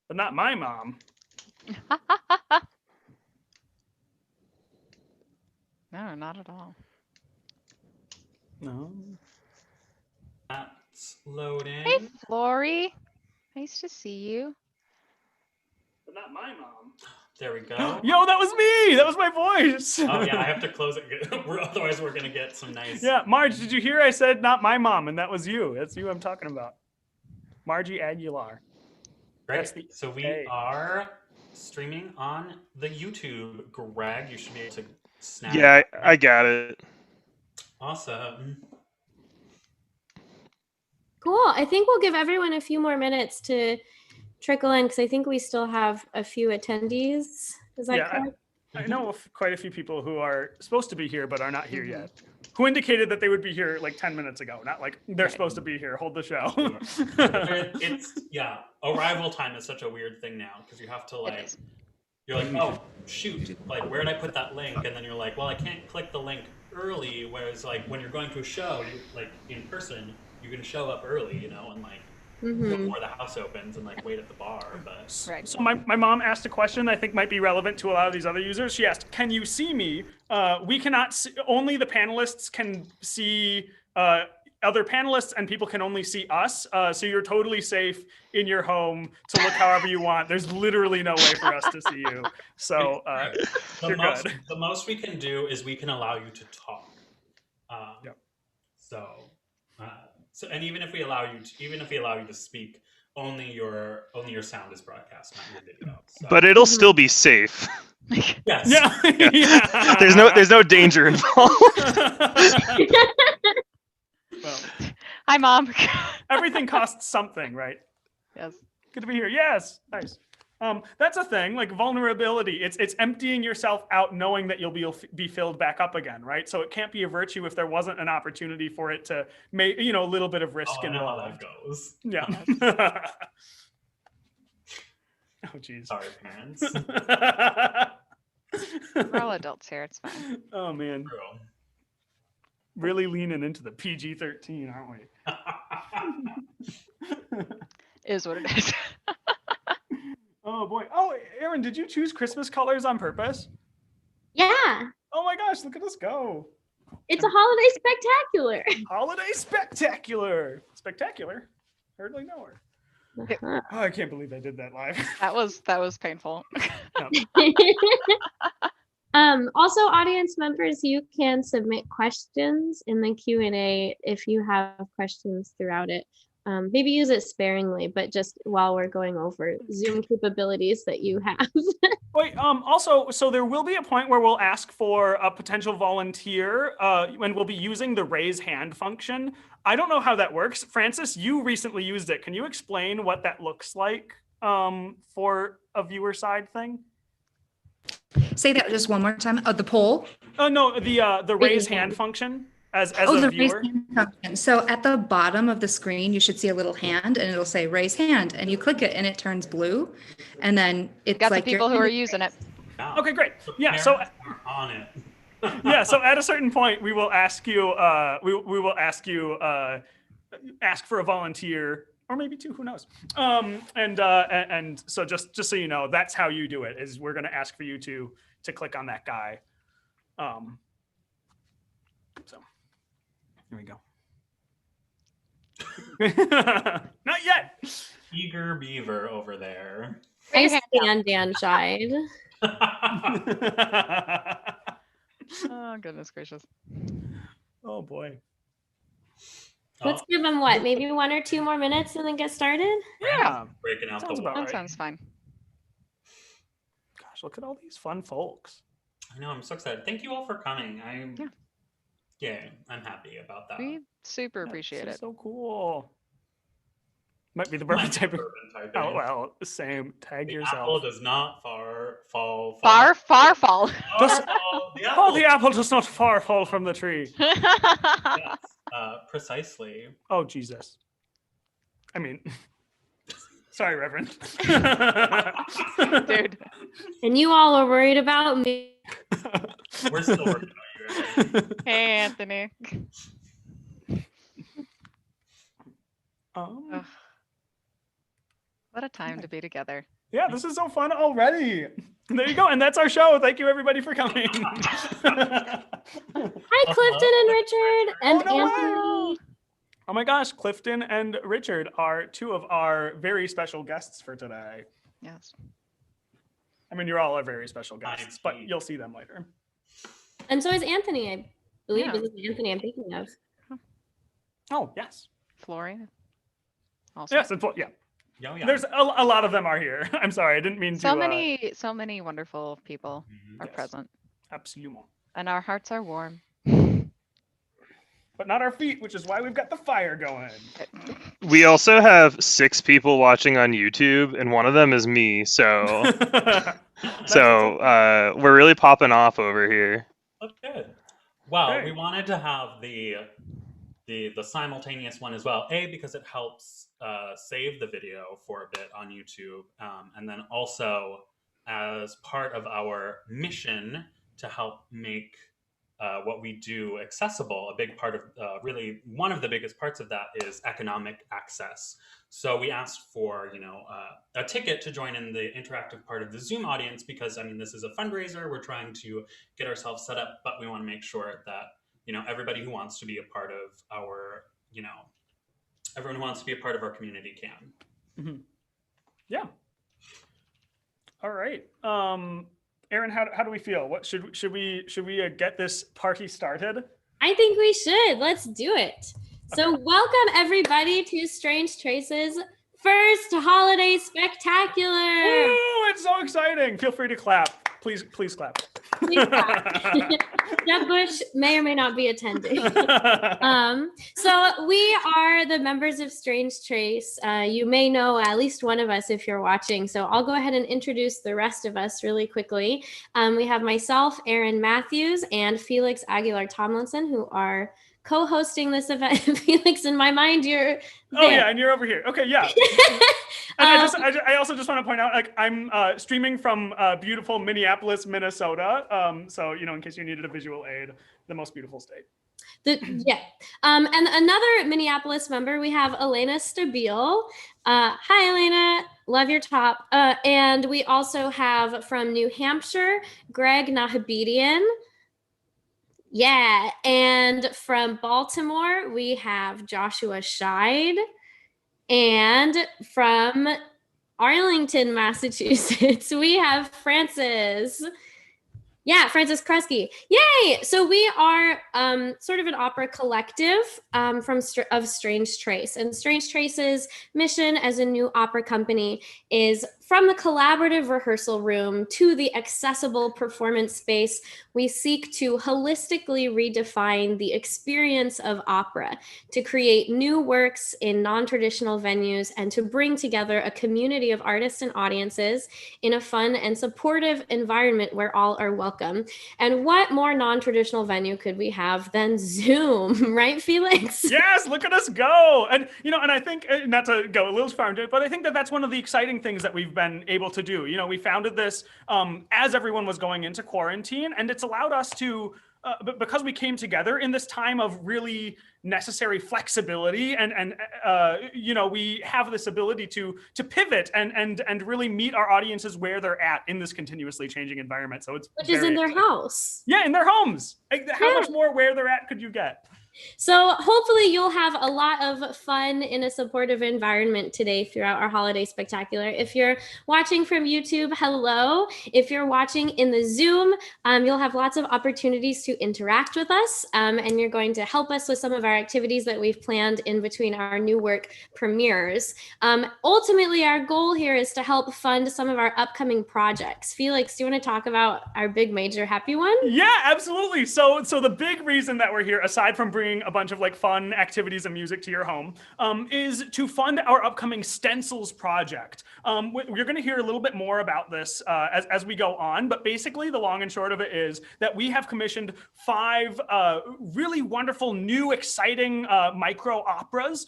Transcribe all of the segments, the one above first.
but not my mom. No, not at all. No. That's loading. Hey, Flory. Nice to see you. But not my mom. There we go. Yo, that was me. That was my voice. Oh yeah, I have to close it. Otherwise, we're gonna get some nice. Yeah, Marge, did you hear I said not my mom, and that was you. That's you I'm talking about. Margie Aguilar. Great. So we are streaming on the YouTube. Greg, you should be able to snap. Yeah, I got it. Awesome. Cool. I think we'll give everyone a few more minutes to trickle in because I think we still have a few attendees. Is that correct? I know of quite a few people who are supposed to be here but are not here yet. Who indicated that they would be here like 10 minutes ago, not like they're supposed to be here. Hold the show. It's arrival time is such a weird thing now because you have to like, you're like, oh shoot, like where did I put that link? And then you're like, well, I can't click the link early. Whereas like when you're going to a show, you like in person, you can show up early, you know, and like before the house opens and like wait at the bar. But so my mom asked a question I think might be relevant to a lot of these other users. She asked, "Can you see me?" We cannot see, only the panelists can see other panelists, and people can only see us. So you're totally safe in your home to look however you want. There's literally no way for us to see you. So you're good. The most we can do is we can allow you to talk. So and even if we allow you to speak, only your sound is broadcast, not your video. So. But it'll still be safe. Yes. Yeah. There's no danger involved. Well, hi, Mom. Everything costs something, right? Yes. Good to be here. Yes. Nice. That's a thing, like vulnerability. It's emptying yourself out knowing that you'll be filled back up again, right? So it can't be a virtue if there wasn't an opportunity for it to make, a little bit of risk involved. I know how that goes. Yeah. Oh, geez. Sorry, parents. We're all adults here. It's fine. Oh, man. True. Really leaning into the PG-13, aren't we? Is what it is. Oh boy. Oh, Aaron, did you choose Christmas colors on purpose? Yeah. Oh my gosh, look at us go. It's a holiday spectacular. Holiday spectacular. Spectacular. Hardly know her. Uh-huh. Oh, I can't believe I did that live. That was painful. Also, audience members, you can submit questions in the Q&A if you have questions throughout it. Maybe use it sparingly, but just while we're going over Zoom capabilities that you have. Wait, also, so there will be a point where we'll ask for a potential volunteer and we'll be using the raise hand function. I don't know how that works. Francis, you recently used it. Can you explain what that looks like for a viewer side thing? Say that just one more time. Oh, the poll? Oh, no, the raise hand function. As the a viewer. raise hand function. So at the bottom of the screen, you should see a little hand and it'll say raise hand and you click it and it turns blue. And then it's got like the people who are using it. Okay, great. Yeah, so on it. Yeah, so at a certain point we will ask you we will ask you ask for a volunteer or maybe two, who knows. And so just so you know, that's how you do it is we're going to ask for you to click on that guy. So here we go. Not yet. Eager beaver over there. I stand Dan shied. Oh, goodness gracious. Oh, boy. Let's give him what, maybe 1 or 2 more minutes and then get started? Yeah. Breaking out Sounds the about That right. sounds fine. Gosh, look at all these fun folks. I know, I'm so excited. Thank you all for coming. I'm happy about that. We super appreciate This it. is so cool. Might be the bourbon typing. Oh, well, same. Tag the yourself. apple does not fall. Far fall. The apple does not far fall from the tree. Yes, precisely. Oh, Jesus. I mean, sorry, Reverend. Dude. And you all are worried about me. We're still working on you. Hey, Anthony. Ugh. What a time to be together. Yeah, this is so fun already. There you go. And that's our show. Thank you, everybody, for coming. Hi, Clifton and Richard and no way. Anthony. Oh my gosh, Clifton and Richard are two of our very special guests for today. Yes. I mean, you're all our very special guests, but you'll see them later. And so is Anthony, I believe. Yeah. This is Anthony I'm thinking of. Oh, yes. Flooring. Also. Yes, yeah. Yeah. There's a lot of them are here. I'm sorry, I didn't mean So to. so many wonderful people are Yes. present, Absolutely. and our hearts are warm. But not our feet, which is why we've got the fire going. We also have 6 people watching on YouTube, and one of them is me. So, we're really popping off over here. That's good. Well, Okay. we wanted to have the simultaneous one as well. A, because it helps save the video for a bit on YouTube, and then also as part of our mission to help make what we do accessible. A big part of really one of the biggest parts of that is economic access. So we asked for a ticket to join in the interactive part of the Zoom audience because this is a fundraiser. We're trying to get ourselves set up, but we want to make sure that everybody who wants to be a part of our everyone who wants to be a part of our community can. Mm-hmm. Yeah. All right. Erin, how do we feel? What should we get this party started? I think we should. Let's do it. So welcome everybody to Strange Traces first holiday spectacular. Woo, it's so exciting. Feel free to clap. Please clap. Please clap. Jeb Bush may or may not be attending. So we are the members of Strange Trace. You may know at least one of us if you're watching. So I'll go ahead and introduce the rest of us really quickly. We have myself, Erin Matthews, and Felix Aguilar Tomlinson, who are co-hosting this event. Felix, in my mind, you're there. Oh yeah, and you're over here. Okay, yeah. And I also just want to point out, I'm streaming from beautiful Minneapolis, Minnesota. So in case you needed a visual aid, the most beautiful state. And another Minneapolis member, we have Elena Stabile. Hi, Elena. Love your top. And we also have from New Hampshire, Greg Nahabedian. Yeah, and from Baltimore, we have Joshua Scheid. And from Arlington, Massachusetts, we have Francis. Yeah, Francis Kresge. Yay! So we are sort of an opera collective of Strange Trace. And Strange Trace's mission as a new opera company is from the collaborative rehearsal room to the accessible performance space, we seek to holistically redefine the experience of opera, to create new works in non-traditional venues, and to bring together a community of artists and audiences in a fun and supportive environment where all are welcome. And what more non-traditional venue could we have than Zoom, right, Felix? Yes, look at us go. And, and I think, not to go a little far into it, but I think that that's one of the exciting things that we've been able to do. We founded this as everyone was going into quarantine, and it's allowed us to, because we came together in this time of really necessary flexibility, and we have this ability to pivot and really meet our audiences where they're at in this continuously changing environment. So it's which is in their house. Yeah, in their homes. How much more where they're at could you get? So hopefully you'll have a lot of fun in a supportive environment today throughout our holiday spectacular. If you're watching from YouTube, hello. If you're watching in the Zoom, you'll have lots of opportunities to interact with us, and you're going to help us with some of our activities that we've planned in between our new work premieres. Ultimately, our goal here is to help fund some of our upcoming projects. Felix, do you want to talk about our big major happy one? Yeah, absolutely. So the big reason that we're here, aside from bringing a bunch of fun activities and music to your home, is to fund our upcoming Stencils project. You're going to hear a little bit more about this as we go on, but basically the long and short of it is that we have commissioned 5 really wonderful, new, exciting micro operas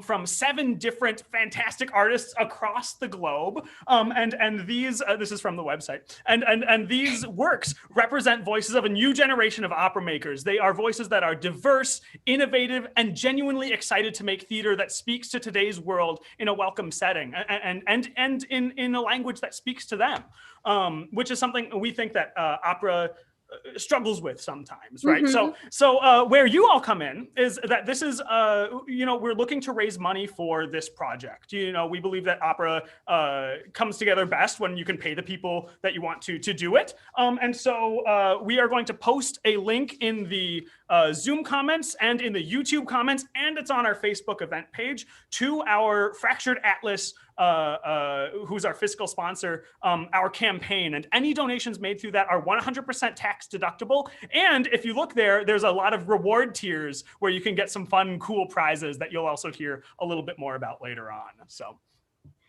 from 7 different fantastic artists across the globe. And these, this is from the website, and these works represent voices of a new generation of opera makers. They are voices that are diverse, ambitious, innovative, and genuinely excited to make theater that speaks to today's world in a welcome setting and in a language that speaks to them, which is something we think that opera struggles with sometimes, right? So where you all come in is that this is, we're looking to raise money for this project. We believe that opera comes together best when you can pay the people that you want to do it. And so we are going to post a link in the Zoom comments and in the YouTube comments, and it's on our Facebook event page, to our Fractured Atlas, who's our fiscal sponsor, our campaign. And any donations made through that are 100% tax deductible. And if you look there, there's a lot of reward tiers where you can get some fun, cool prizes that you'll also hear a little bit more about later on. So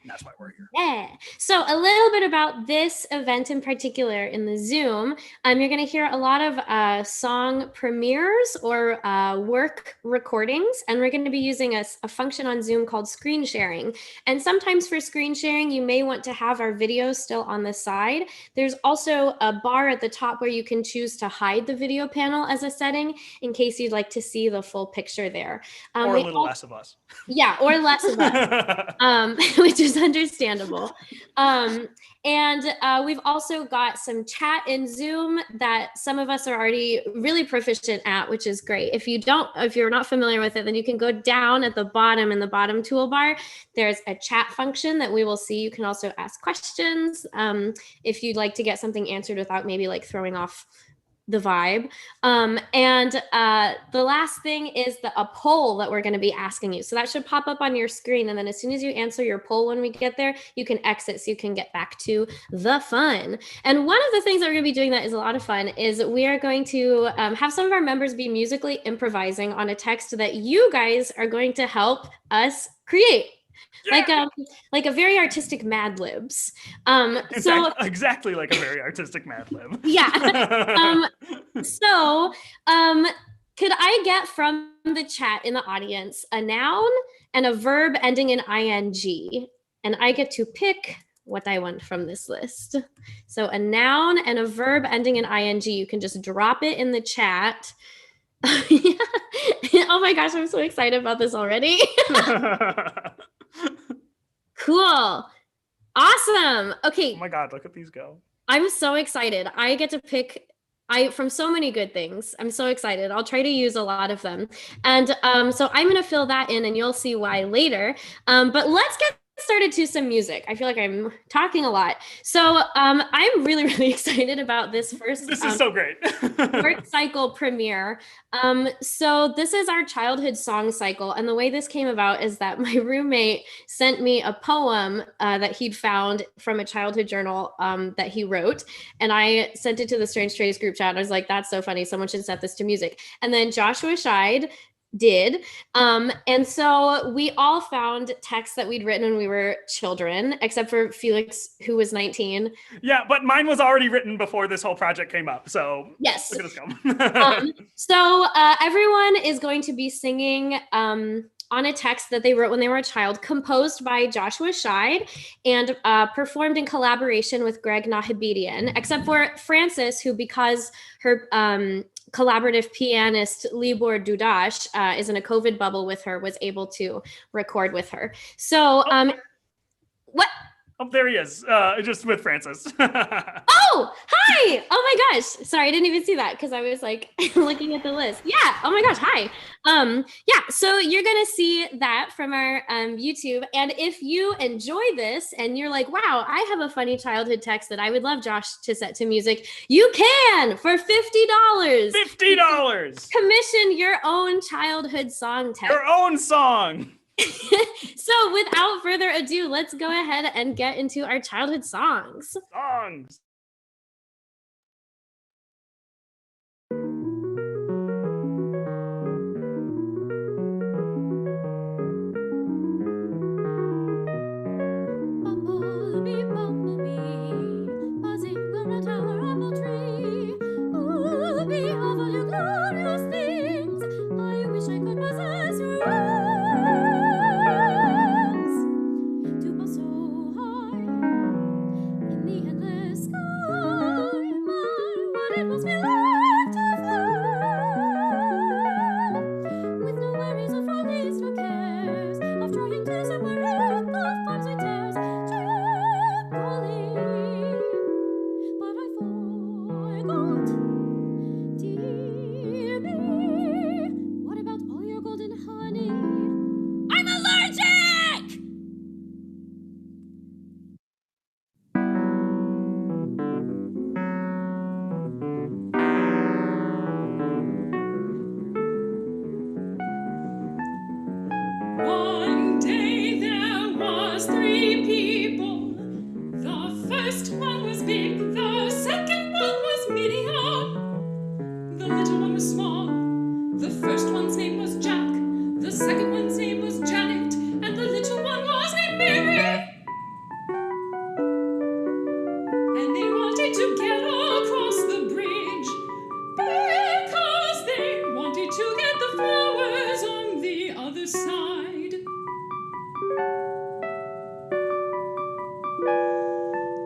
that's why we're here. Yeah. So a little bit about this event in particular in the Zoom. You're going to hear a lot of song premieres or work recordings, and we're going to be using a function on Zoom called screen sharing. And sometimes for screen sharing, you may want to have our videos still on the side. There's also a bar at the top where you can choose to hide the video panel as a setting in case you'd like to see the full picture there. Or a little less of us. Yeah, or less of us, which is understandable. And we've also got some chat in Zoom that some of us are already really proficient at, which is great. If you're not familiar with it, then you can go down at the bottom in the bottom toolbar. There's a chat function that we will see. You can also ask questions if you'd like to get something answered without maybe like throwing off the vibe. And the last thing is a poll that we're going to be asking you. So that should pop up on your screen. And then as soon as you answer your poll when we get there, you can exit so you can get back to the fun. And one of the things that we're going to be doing that is a lot of fun is we are going to have some of our members be musically improvising on a text that you guys are going to help us create. Yeah. Like a very artistic Mad Libs. Exactly like a very artistic Mad Lib. Yeah. Could I get from the chat in the audience a noun and a verb ending in ing? And I get to pick what I want from this list. So a noun and a verb ending in ing. You can just drop it in the chat. Oh my gosh, I'm so excited about this already. Cool. Awesome. Okay. Oh my God, look at these go. I'm so excited. I get to pick from so many good things. I'm so excited. I'll try to use a lot of them. And so I'm going to fill that in and you'll see why later. But let's get started to some music. I feel like I'm talking a lot. So I'm really, really excited about this first. This is so great. work cycle premiere. So this is our childhood song cycle. And the way this came about is that my roommate sent me a poem that he'd found from a childhood journal that he wrote. And I sent it to the Strange Trays group chat. And I was like, that's so funny. Someone should set this to music. And then Joshua Scheid did. And so we all found texts that we'd written when we were children, except for Felix, who was 19. Yeah, but mine was already written before this whole project came up. So yes. Look at this go. So everyone is going to be singing on a text that they wrote when they were a child, composed by Joshua Scheid and performed in collaboration with Greg Nahabedian, except for Frances, who, because her collaborative pianist Libor Dudash is in a COVID bubble with her, was able to record with her. So what? Oh, there he is, just with Frances. Oh, hi. Oh my gosh. Sorry, I didn't even see that because I was like looking at the list. Yeah. Oh my gosh. Hi. Yeah. So you're going to see that from our YouTube. And if you enjoy this and you're like, wow, I have a funny childhood text that I would love Josh to set to music, you can for $50. $50. Commission your own childhood song text. Your own song. So without further ado, let's go ahead and get into our childhood songs. Songs. Bumblebee, bumblebee, buzzing on a tower apple tree. Ooh, be of all your glorious things, I wish I could possess your wings. To buzz so high in the endless sky. first one was big, the second one was medium, the little one was small. The first one's name was Jack, the second one's name was Janet, and the little one was named Mary. And they wanted to get across the bridge because they wanted to get the flowers on the other side.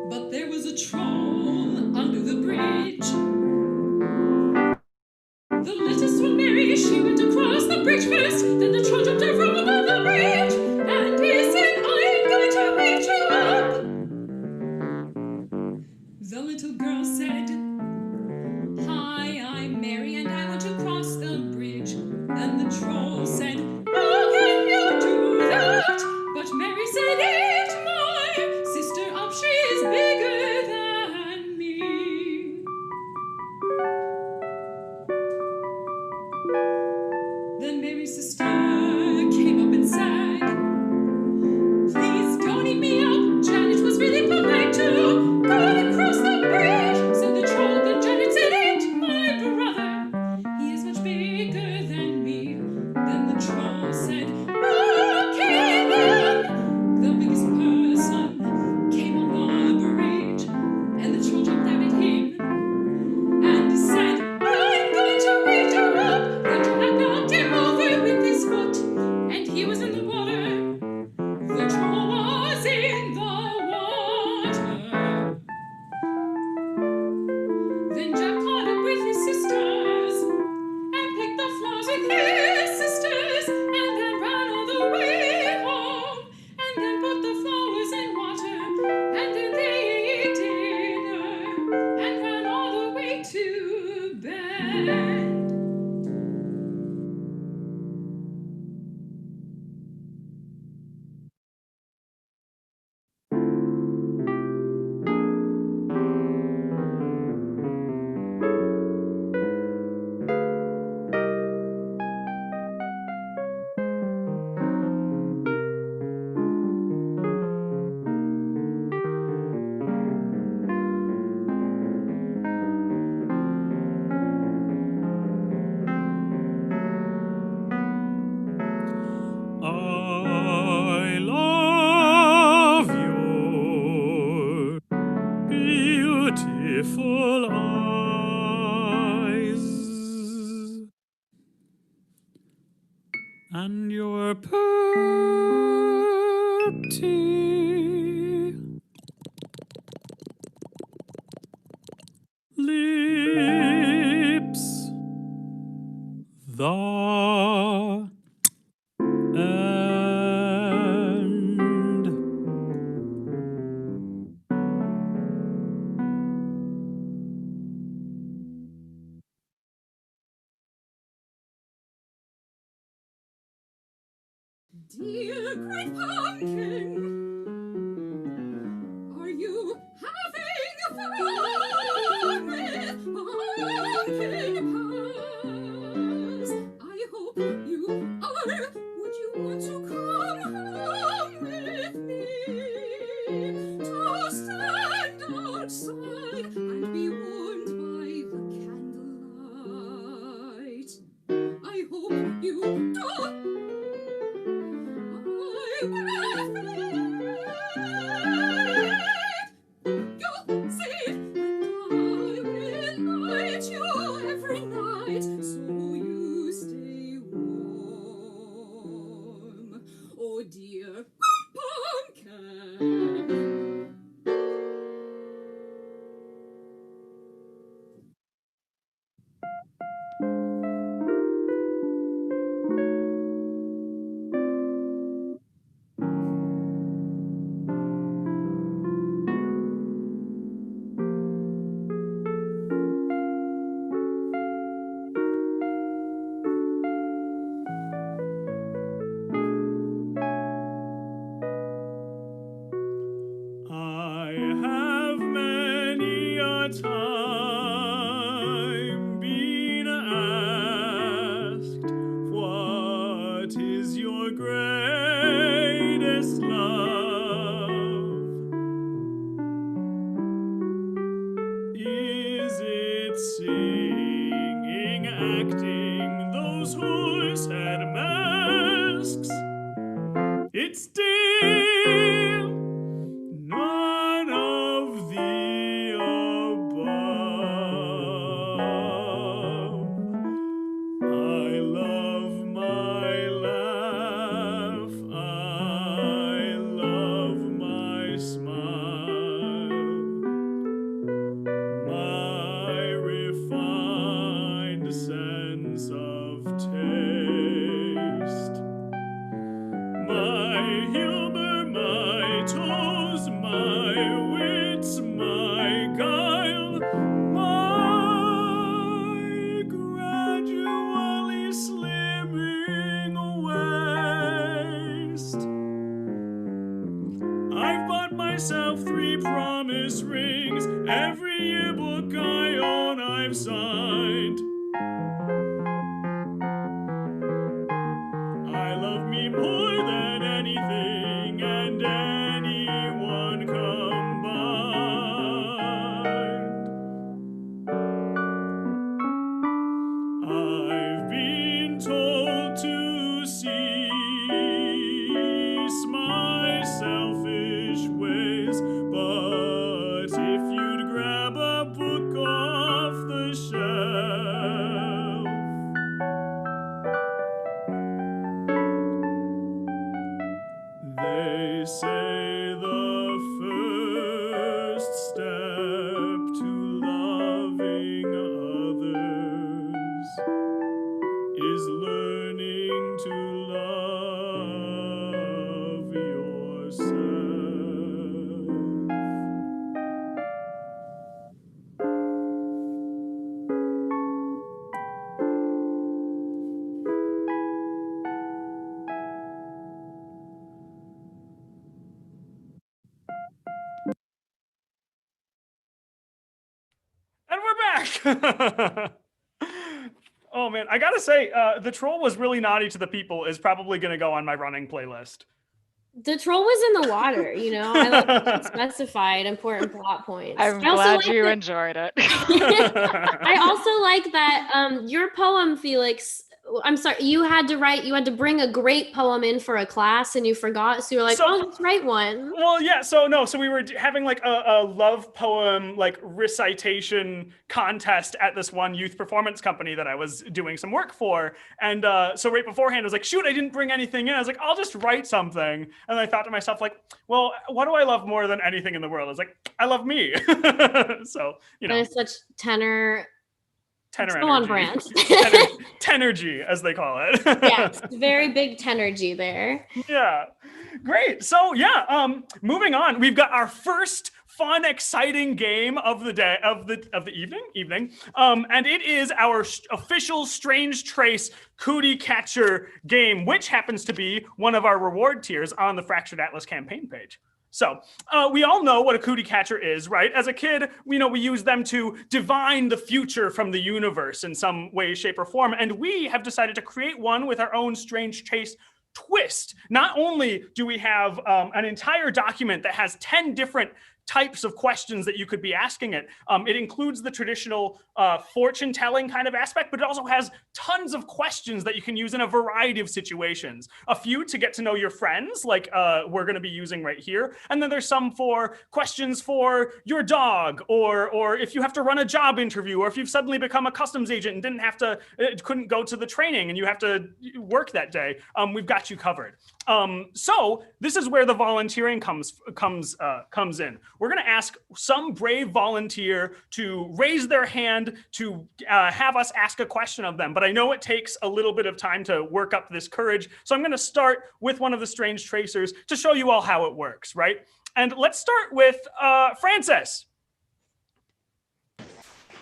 But there was a troll under the bridge. The littlest one, Mary, she went across the bridge first. Then the troll jumped her from above the bridge, and he said, I'm going to wake you up. The little girl said, hi, I'm Mary, and I want to cross the bridge. Then the troll said, how can you do that? But Mary said, ain't my sister up, she's bigger than me. Then Mary's sister came up and said, please don't eat me up. Janet was really polite too. Gotta cross the bridge, said the troll. Then Janet said, ain't my brother. He is much bigger than me. Then the troll said, okay then. The biggest person came on the bridge, and the troll jumped out at him and said, I'm going to wake you up. Then Jack knocked him over with his foot, and he was in the water. The troll was in the water. Then Jack caught up with his sisters and picked the flowers with his sisters, and then ran all the way home, and then put the flowers in water, and then they ate dinner and ran all the way to bed. I love your beautiful eyes and your pretty lips. The end. Dear great pumpkin, are you having fun with pumpkin pies? I hope you are. Would you want to come home with me to stand outside and be warmed by the candlelight? I hope you do. I will you'll see, and I will light you every night, so you stay warm. Oh dear pumpkin. I have many a time been asked, what is your greatest love? It's singing, acting those horse-head masks. It's still none of the above. I love my laugh. I love my smile. My refined sense of taste. My humor, my toes, my wits, my guile, my gradually slimming waist. I've bought myself 3 promise rings. Every yearbook I own, I've signed. I love me more than anything and anyone combined. I've been told to cease my selfish ways, but if you'd grab a book off the shelf, they say the first step to loving others is learning to love yourself. And we're back. Oh man, I gotta say, the troll was really naughty to the people is probably gonna go on my running playlist. The troll was in the water, you know. I like that you specified important plot points. I'm I also glad like you that- enjoyed it. I also like that your poem, Felix. I'm sorry, you had to bring a great poem in for a class and you forgot. So you're like, So- oh, let's write one. Well, yeah. So we were having like a love poem like recitation contest at this one youth performance company that I was doing some work for, and so right beforehand I was like, shoot, I didn't bring anything in. I was like, I'll just write something, and I thought to myself like, well, what do I love more than anything in the world? I was like, I love me. So you know, And it's such tenor tenor so on energy. brand. Tenergy, as they call it. Yes, very big tenergy there. Yeah, great. So yeah, moving on, we've got our first fun, exciting game of the day of the evening. And it is our official Strange Trace Cootie Catcher game, which happens to be one of our reward tiers on the Fractured Atlas campaign page. So we all know what a cootie catcher is, right? As a kid, we use them to divine the future from the universe in some way, shape, or form. And we have decided to create one with our own Strange Trace twist. Not only do we have an entire document that has 10 different types of questions that you could be asking it. It includes the traditional fortune telling kind of aspect, but it also has tons of questions that you can use in a variety of situations. A few to get to know your friends, like we're going to be using right here. And then there's some for questions for your dog, or if you have to run a job interview, or if you've suddenly become a customs agent and couldn't go to the training and you have to work that day. We've got you covered. So this is where the volunteering comes in. We're going to ask some brave volunteer to raise their hand to have us ask a question of them. But I know it takes a little bit of time to work up this courage. So I'm going to start with one of the Strange Tracers to show you all how it works, right? And let's start with Frances.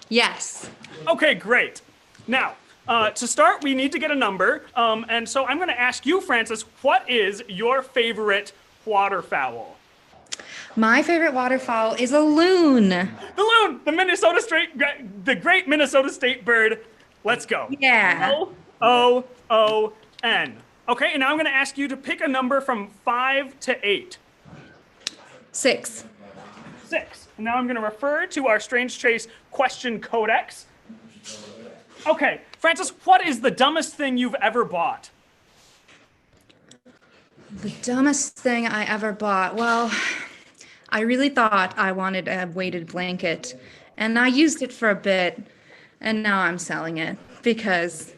Yes. Okay, great. Now, to start, we need to get a number. And so I'm going to ask you, Frances, what is your favorite waterfowl? My favorite waterfowl is a loon. The loon, the great Minnesota State bird. Let's go. Yeah. L-O-O-N. Okay, and now I'm going to ask you to pick a number from 5 to 8. 6. 6. And now I'm going to refer to our Strange Chase question codex. Okay, Francis, what is the dumbest thing you've ever bought? The dumbest thing I ever bought. Well, I really thought I wanted a weighted blanket, and I used it for a bit, and now I'm selling it because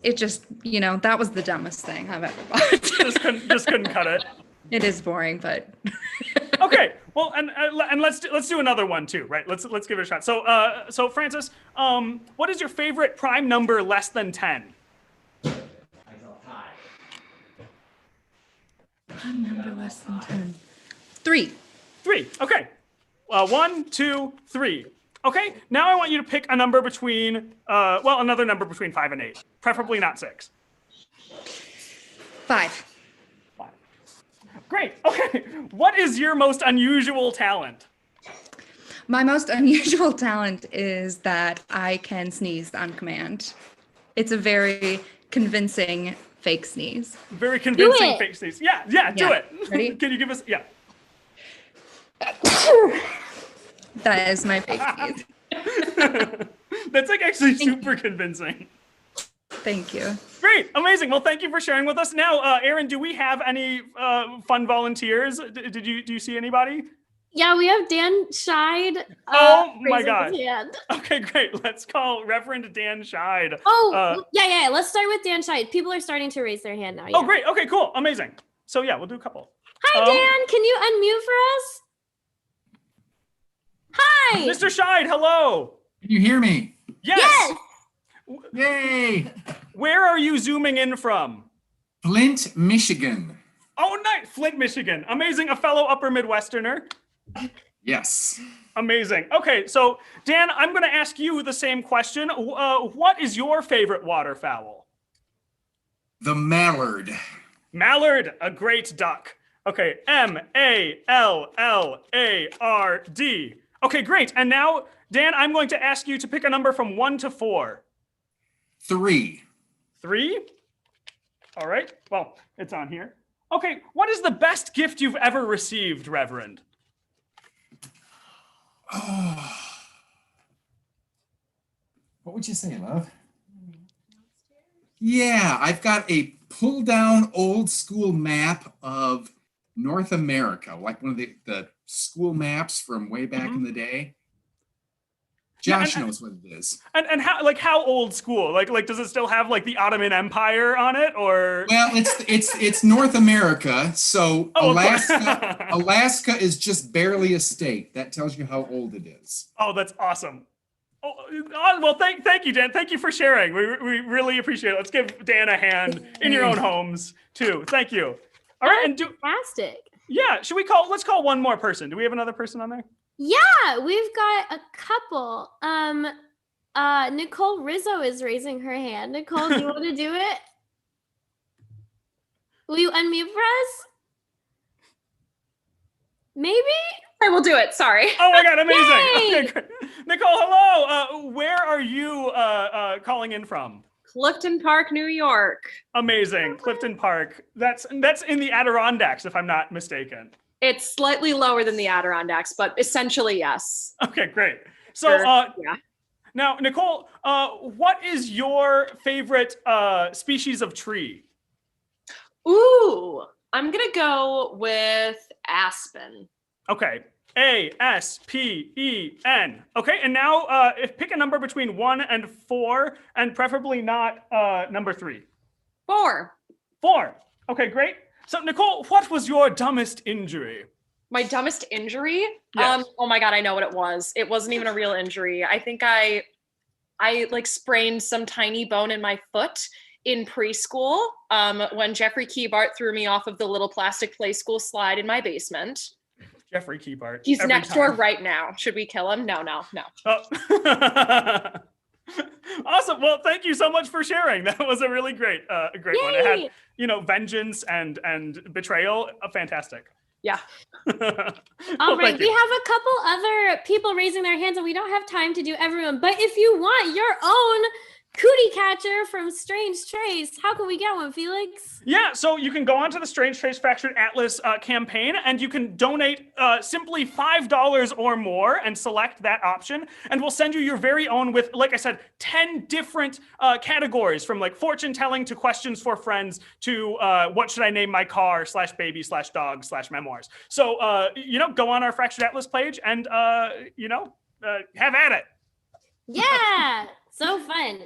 it just, that was the dumbest thing I've ever bought. just couldn't cut it. It is boring, but Okay, well, and let's do another one too, right? Let's give it a shot. So Francis, what is your favorite prime number less than 10? prime number less than 10. 3. 3. Okay. 1, 2, 3. Okay. Now I want you to pick a number between, another number between 5 and 8, preferably not 6. 5. Great. Okay. What is your most unusual talent? My most unusual talent is that I can sneeze on command. It's a very convincing fake sneeze. Very convincing fake sneeze. Yeah, do it. Ready? Can you give us, yeah. That is my fake sneeze. That's like actually super convincing. Thank you. Great, amazing. Well, thank you for sharing with us. Now, Aaron, do we have any fun volunteers? Do you see anybody? Yeah, we have Dan Scheid. Oh my God. His hand. Okay, great. Let's call Reverend Dan Scheid. Oh, yeah. Let's start with Dan Scheid. People are starting to raise their hand now. Yeah. Oh, great. Okay, cool. Amazing. So yeah, we'll do a couple. Hi, Dan. Can you unmute for us? Hi. Mr. Scheid, hello. Can you hear me? Yes. Yay! Where are you zooming in from? Flint, Michigan. Oh, nice. Flint, Michigan. Amazing. A fellow Upper Midwesterner. Yes. Amazing. Okay, so Dan, I'm going to ask you the same question. What is your favorite waterfowl? The mallard. Mallard, a great duck. Okay, M-A-L-L-A-R-D. Okay, great. And now, Dan, I'm going to ask you to pick a number from 1 to 4. 3. 3? All right. Well, it's on here. Okay, what is the best gift you've ever received, Reverend? Oh. What would you say, love? Yeah, I've got a pull-down old school map of North America, like one of the school maps from way back in the day. Josh knows what it is. And how old school? Like does it still have like the Ottoman Empire on it, or? Well, it's North America, so Alaska is just barely a state. That tells you how old it is. Oh, that's awesome. Oh, well, thank you, Dan. Thank you for sharing. We really appreciate it. Let's give Dan a hand in your own homes too. Thank you. All right, and fantastic. Yeah, let's call one more person. Do we have another person on there? Yeah, we've got a couple. Nicole Rizzo is raising her hand. Nicole, do you want to do it? Will you unmute for us? Maybe? I will do it. Sorry. Oh my God, amazing. Okay, great. Nicole, hello. Where are you calling in from? Clifton Park, New York. Amazing. Clifton Park. That's in the Adirondacks, if I'm not mistaken. It's slightly lower than the Adirondacks, but essentially, yes. Okay, great. So, yeah. Now, Nicole, what is your favorite species of tree? Ooh, I'm going to go with aspen. Okay. A-S-P-E-N. Okay, and now pick a number between 1 and 4, and preferably not number 3. 4. 4. Okay, great. So, Nicole, what was your dumbest injury? My dumbest injury? Yes. Oh my God, I know what it was. It wasn't even a real injury. I think I like sprained some tiny bone in my foot in preschool when Jeffrey Keybart threw me off of the little plastic play school slide in my basement. Jeffrey Keybart. He's next door right now. Should we kill him? No. Oh. Awesome. Well, thank you so much for sharing. That was a really great one. It had, vengeance and betrayal. Fantastic. Yeah. All right. We have a couple other people raising their hands, and we don't have time to do everyone. But if you want your own Cootie Catcher from Strange Trace. How can we get one, Felix? Yeah, so you can go onto the Strange Trace Fractured Atlas campaign, and you can donate simply $5 or more and select that option, and we'll send you your very own with, like I said, 10 different categories, from like fortune telling to questions for friends to what should I name my car /baby/dog/memoirs. So, go on our Fractured Atlas page and, have at it. Yeah, so fun.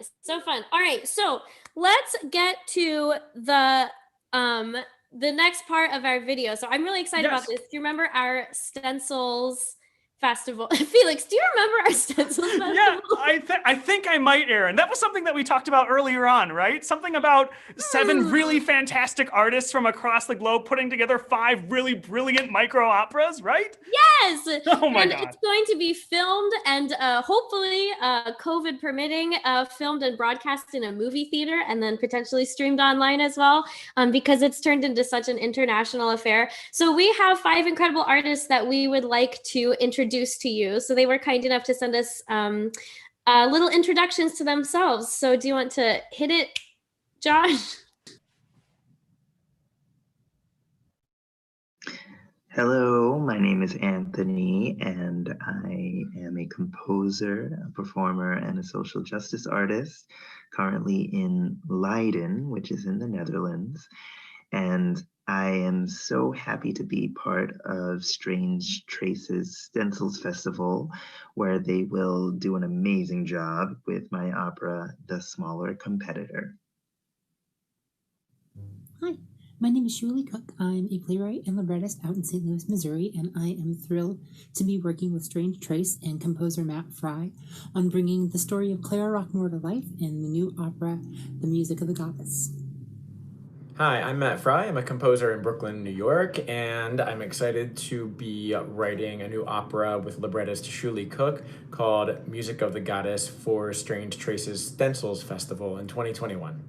All right, so let's get to the next part of our video. So I'm really excited about this. Do you remember our Stencils Festival? Felix, do you remember our Stencils Festival? Yeah, I think I might, Aaron. That was something that we talked about earlier on, right? Something about 7 really fantastic artists from across the globe putting together 5 really brilliant micro operas, right? Yes. Oh my and God. It's going to be filmed and hopefully, COVID permitting, filmed and broadcast in a movie theater and then potentially streamed online as well, because it's turned into such an international affair. So we have 5 incredible artists that we would like to introduce to you. So they were kind enough to send us little introductions to themselves. So do you want to hit it, Josh? Hello, my name is Anthony, and I am a composer, a performer, and a social justice artist, currently in Leiden, which is in the Netherlands. And I am so happy to be part of Strange Trace's Stencils Festival, where they will do an amazing job with my opera, The Smaller Competitor. Hi, my name is Shuli Cook. I'm a playwright and librettist out in St. Louis, Missouri, and I am thrilled to be working with Strange Trace and composer Matt Fry on bringing the story of Clara Rockmore to life in the new opera, The Music of the Goddess. Hi, I'm Matt Fry. I'm a composer in Brooklyn, New York, and I'm excited to be writing a new opera with librettist Shuli Cook called Music of the Goddess for Strange Trace's Stencils Festival in 2021.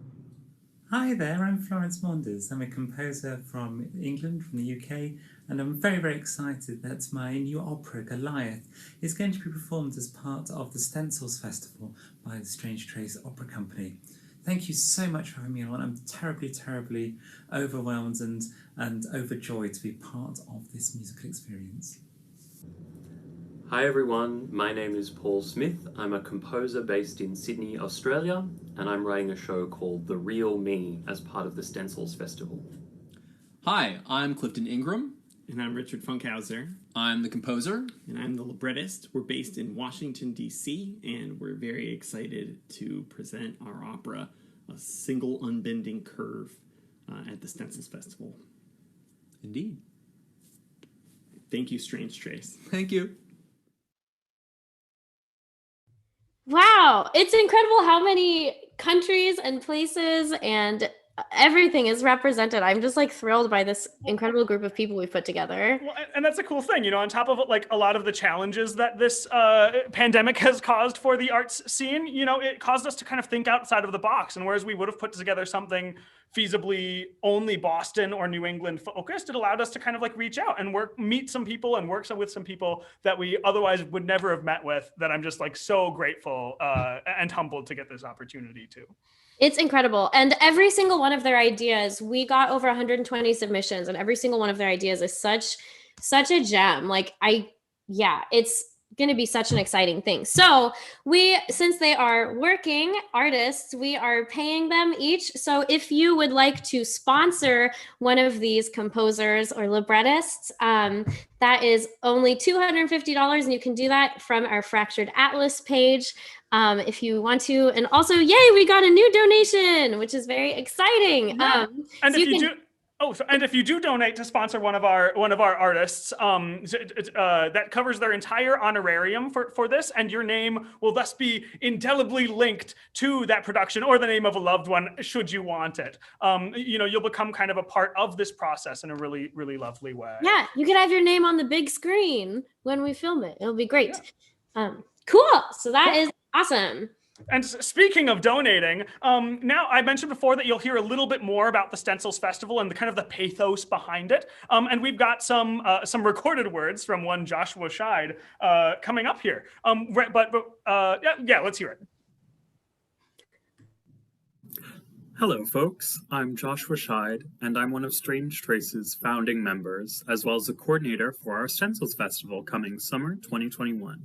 Hi there, I'm Florence Maunders. I'm a composer from England, from the UK, and I'm very, very excited that my new opera, Goliath, is going to be performed as part of the Stencils Festival by the Strange Trace Opera Company. Thank you so much for having me on. I'm terribly, terribly overwhelmed and overjoyed to be part of this musical experience. Hi everyone, my name is Paul Smith. I'm a composer based in Sydney, Australia, and I'm writing a show called The Real Me as part of the Stencils Festival. Hi, I'm Clifton Ingram. And I'm Richard Funkhauser. I'm the composer. And I'm the librettist. We're based in Washington, D.C., and we're very excited to present our opera, A Single Unbending Curve, at the Stencils Festival. Indeed. Thank you, Strange Trace. Thank you. Wow, it's incredible how many countries and places and everything is represented. I'm just like thrilled by this incredible group of people we've put together. Well, and that's a cool thing, on top of like a lot of the challenges that this pandemic has caused for the arts scene, it caused us to kind of think outside of the box. And whereas we would have put together something feasibly only Boston or New England focused, it allowed us to kind of like reach out and meet some people and work with some people that we otherwise would never have met with, that I'm just like so grateful and humbled to get this opportunity to. It's incredible. And every single one of their ideas, we got over 120 submissions, and every single one of their ideas is such a gem. It's going to be such an exciting thing. So since they are working artists, we are paying them each. So if you would like to sponsor one of these composers or librettists, that is only $250, and you can do that from our Fractured Atlas page. If you want to, and also, yay, we got a new donation, which is very exciting. Yeah. And if you do donate to sponsor one of our artists, that covers their entire honorarium for this, and your name will thus be indelibly linked to that production or the name of a loved one, should you want it. You'll become kind of a part of this process in a really, really lovely way. Yeah, you could have your name on the big screen when we film it. It'll be great. Yeah. Cool. So that is awesome. And speaking of donating, now I mentioned before that you'll hear a little bit more about the Stencils Festival and the kind of the pathos behind it. And we've got some recorded words from one Joshua Scheid coming up here. Let's hear it. Hello, folks. I'm Joshua Scheid, and I'm one of Strange Trace's founding members, as well as the coordinator for our Stencils Festival coming summer 2021.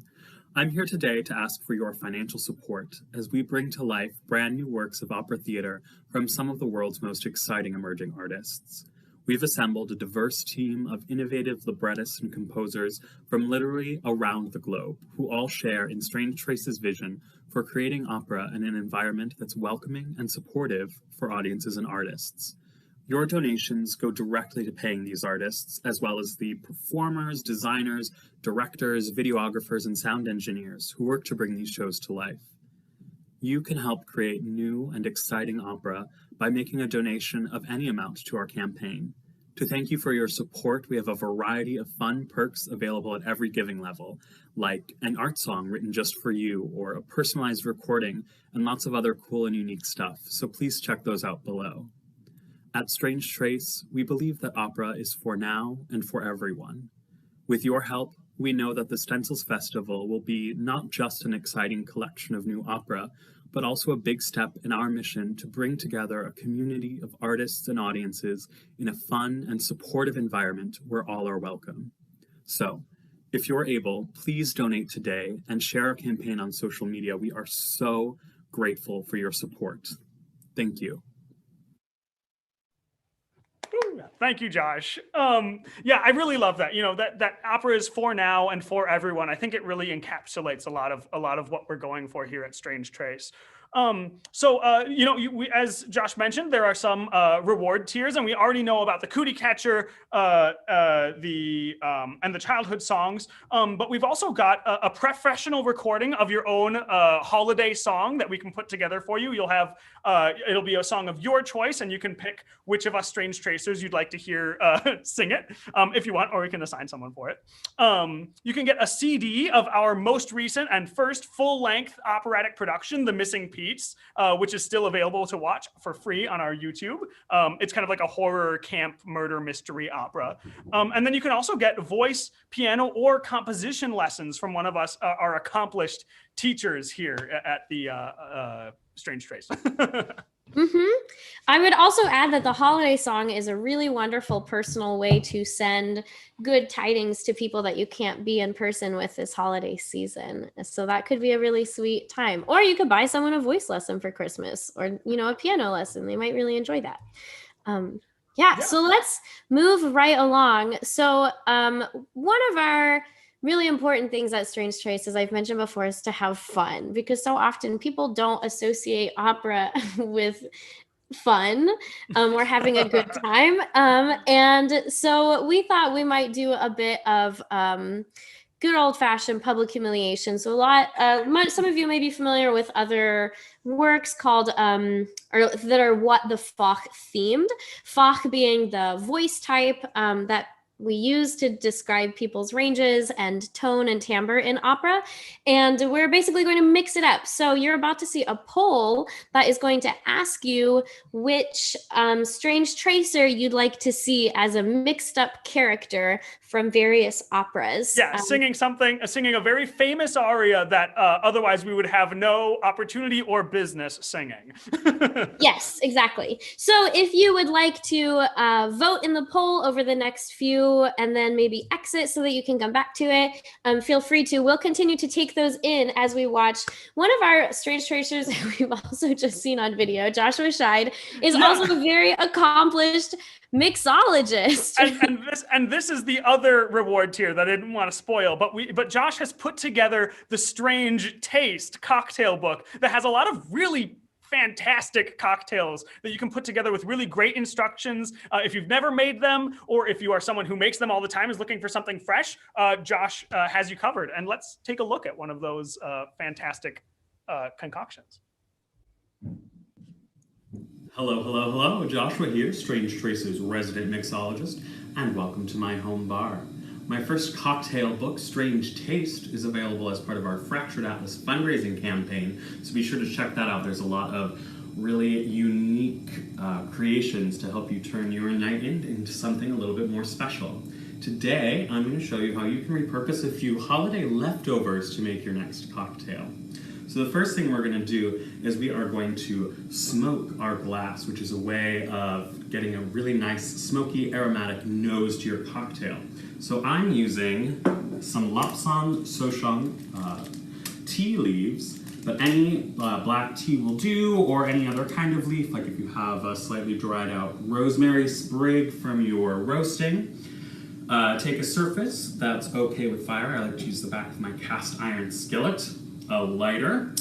I'm here today to ask for your financial support as we bring to life brand new works of opera theater from some of the world's most exciting emerging artists. We've assembled a diverse team of innovative librettists and composers from literally around the globe, who all share in Strange Trace's vision for creating opera in an environment that's welcoming and supportive for audiences and artists. Your donations go directly to paying these artists, as well as the performers, designers, directors, videographers, and sound engineers who work to bring these shows to life. You can help create new and exciting opera by making a donation of any amount to our campaign. To thank you for your support, we have a variety of fun perks available at every giving level, like an art song written just for you, or a personalized recording, and lots of other cool and unique stuff, so please check those out below. At Strange Trace, we believe that opera is for now and for everyone. With your help, we know that the Stencils Festival will be not just an exciting collection of new opera, but also a big step in our mission to bring together a community of artists and audiences in a fun and supportive environment where all are welcome. So, if you're able, please donate today and share our campaign on social media. We are so grateful for your support. Thank you. Thank you, Josh. Yeah, I really love that. You know, that opera is for now and for everyone. I think it really encapsulates a lot of what we're going for here at Strange Trace. You know, as Josh mentioned, there are some reward tiers, and we already know about the Cootie Catcher, and the childhood songs. But we've also got a professional recording of your own holiday song that we can put together for you. You'll have it'll be a song of your choice, and you can pick which of us Strange Tracers you'd like to hear sing it if you want, or we can assign someone for it. You can get a CD of our most recent and first full-length operatic production, The Missing Piece, which is still available to watch for free on our YouTube. It's kind of like a horror camp murder mystery opera. And then you can also get voice, piano, or composition lessons from one of us, our accomplished teachers here at the Strange Trace. I would also add that the holiday song is a really wonderful personal way to send good tidings to people that you can't be in person with this holiday season. So that could be a really sweet time. Or you could buy someone a voice lesson for Christmas, or, you know, a piano lesson. They might really enjoy that. Yeah, so let's move right along. So one of our really important things at Strange Trace, as I've mentioned before, is to have fun, because so often people don't associate opera with fun or having a good time. And so we thought we might do a bit of good old-fashioned public humiliation. So some of you may be familiar with other works called or that are what the Fach themed. Fach being the voice type that we use to describe people's ranges and tone and timbre in opera. And we're basically going to mix it up. So you're about to see a poll that is going to ask you which Strange Tracer you'd like to see as a mixed up character from various operas. Yeah, singing a very famous aria that otherwise we would have no opportunity or business singing. Yes, exactly. So if you would like to vote in the poll over the next few and then maybe exit so that you can come back to it, feel free to. We'll continue to take those in as we watch. One of our Strange Tracers we've also just seen on video, Joshua Scheid, is also a very accomplished mixologist. And this is the other reward tier that I didn't want to spoil, but Josh has put together the Strange Taste cocktail book that has a lot of really fantastic cocktails that you can put together with really great instructions. If you've never made them, or if you are someone who makes them all the time, is looking for something fresh, Josh has you covered. And let's take a look at one of those fantastic concoctions. Hello, hello, hello. Joshua here, Strange Trace's resident mixologist, and welcome to my home bar. My first cocktail book, Strange Taste, is available as part of our Fractured Atlas fundraising campaign, so be sure to check that out. There's a lot of really unique creations to help you turn your night into something a little bit more special. Today, I'm going to show you how you can repurpose a few holiday leftovers to make your next cocktail. So the first thing we're going to do is we are going to smoke our glass, which is a way of getting a really nice, smoky, aromatic nose to your cocktail. So I'm using some Lapsang Souchong tea leaves, but any black tea will do, or any other kind of leaf, like if you have a slightly dried out rosemary sprig from your roasting. Take a surface that's okay with fire. I like to use the back of my cast iron skillet, a lighter,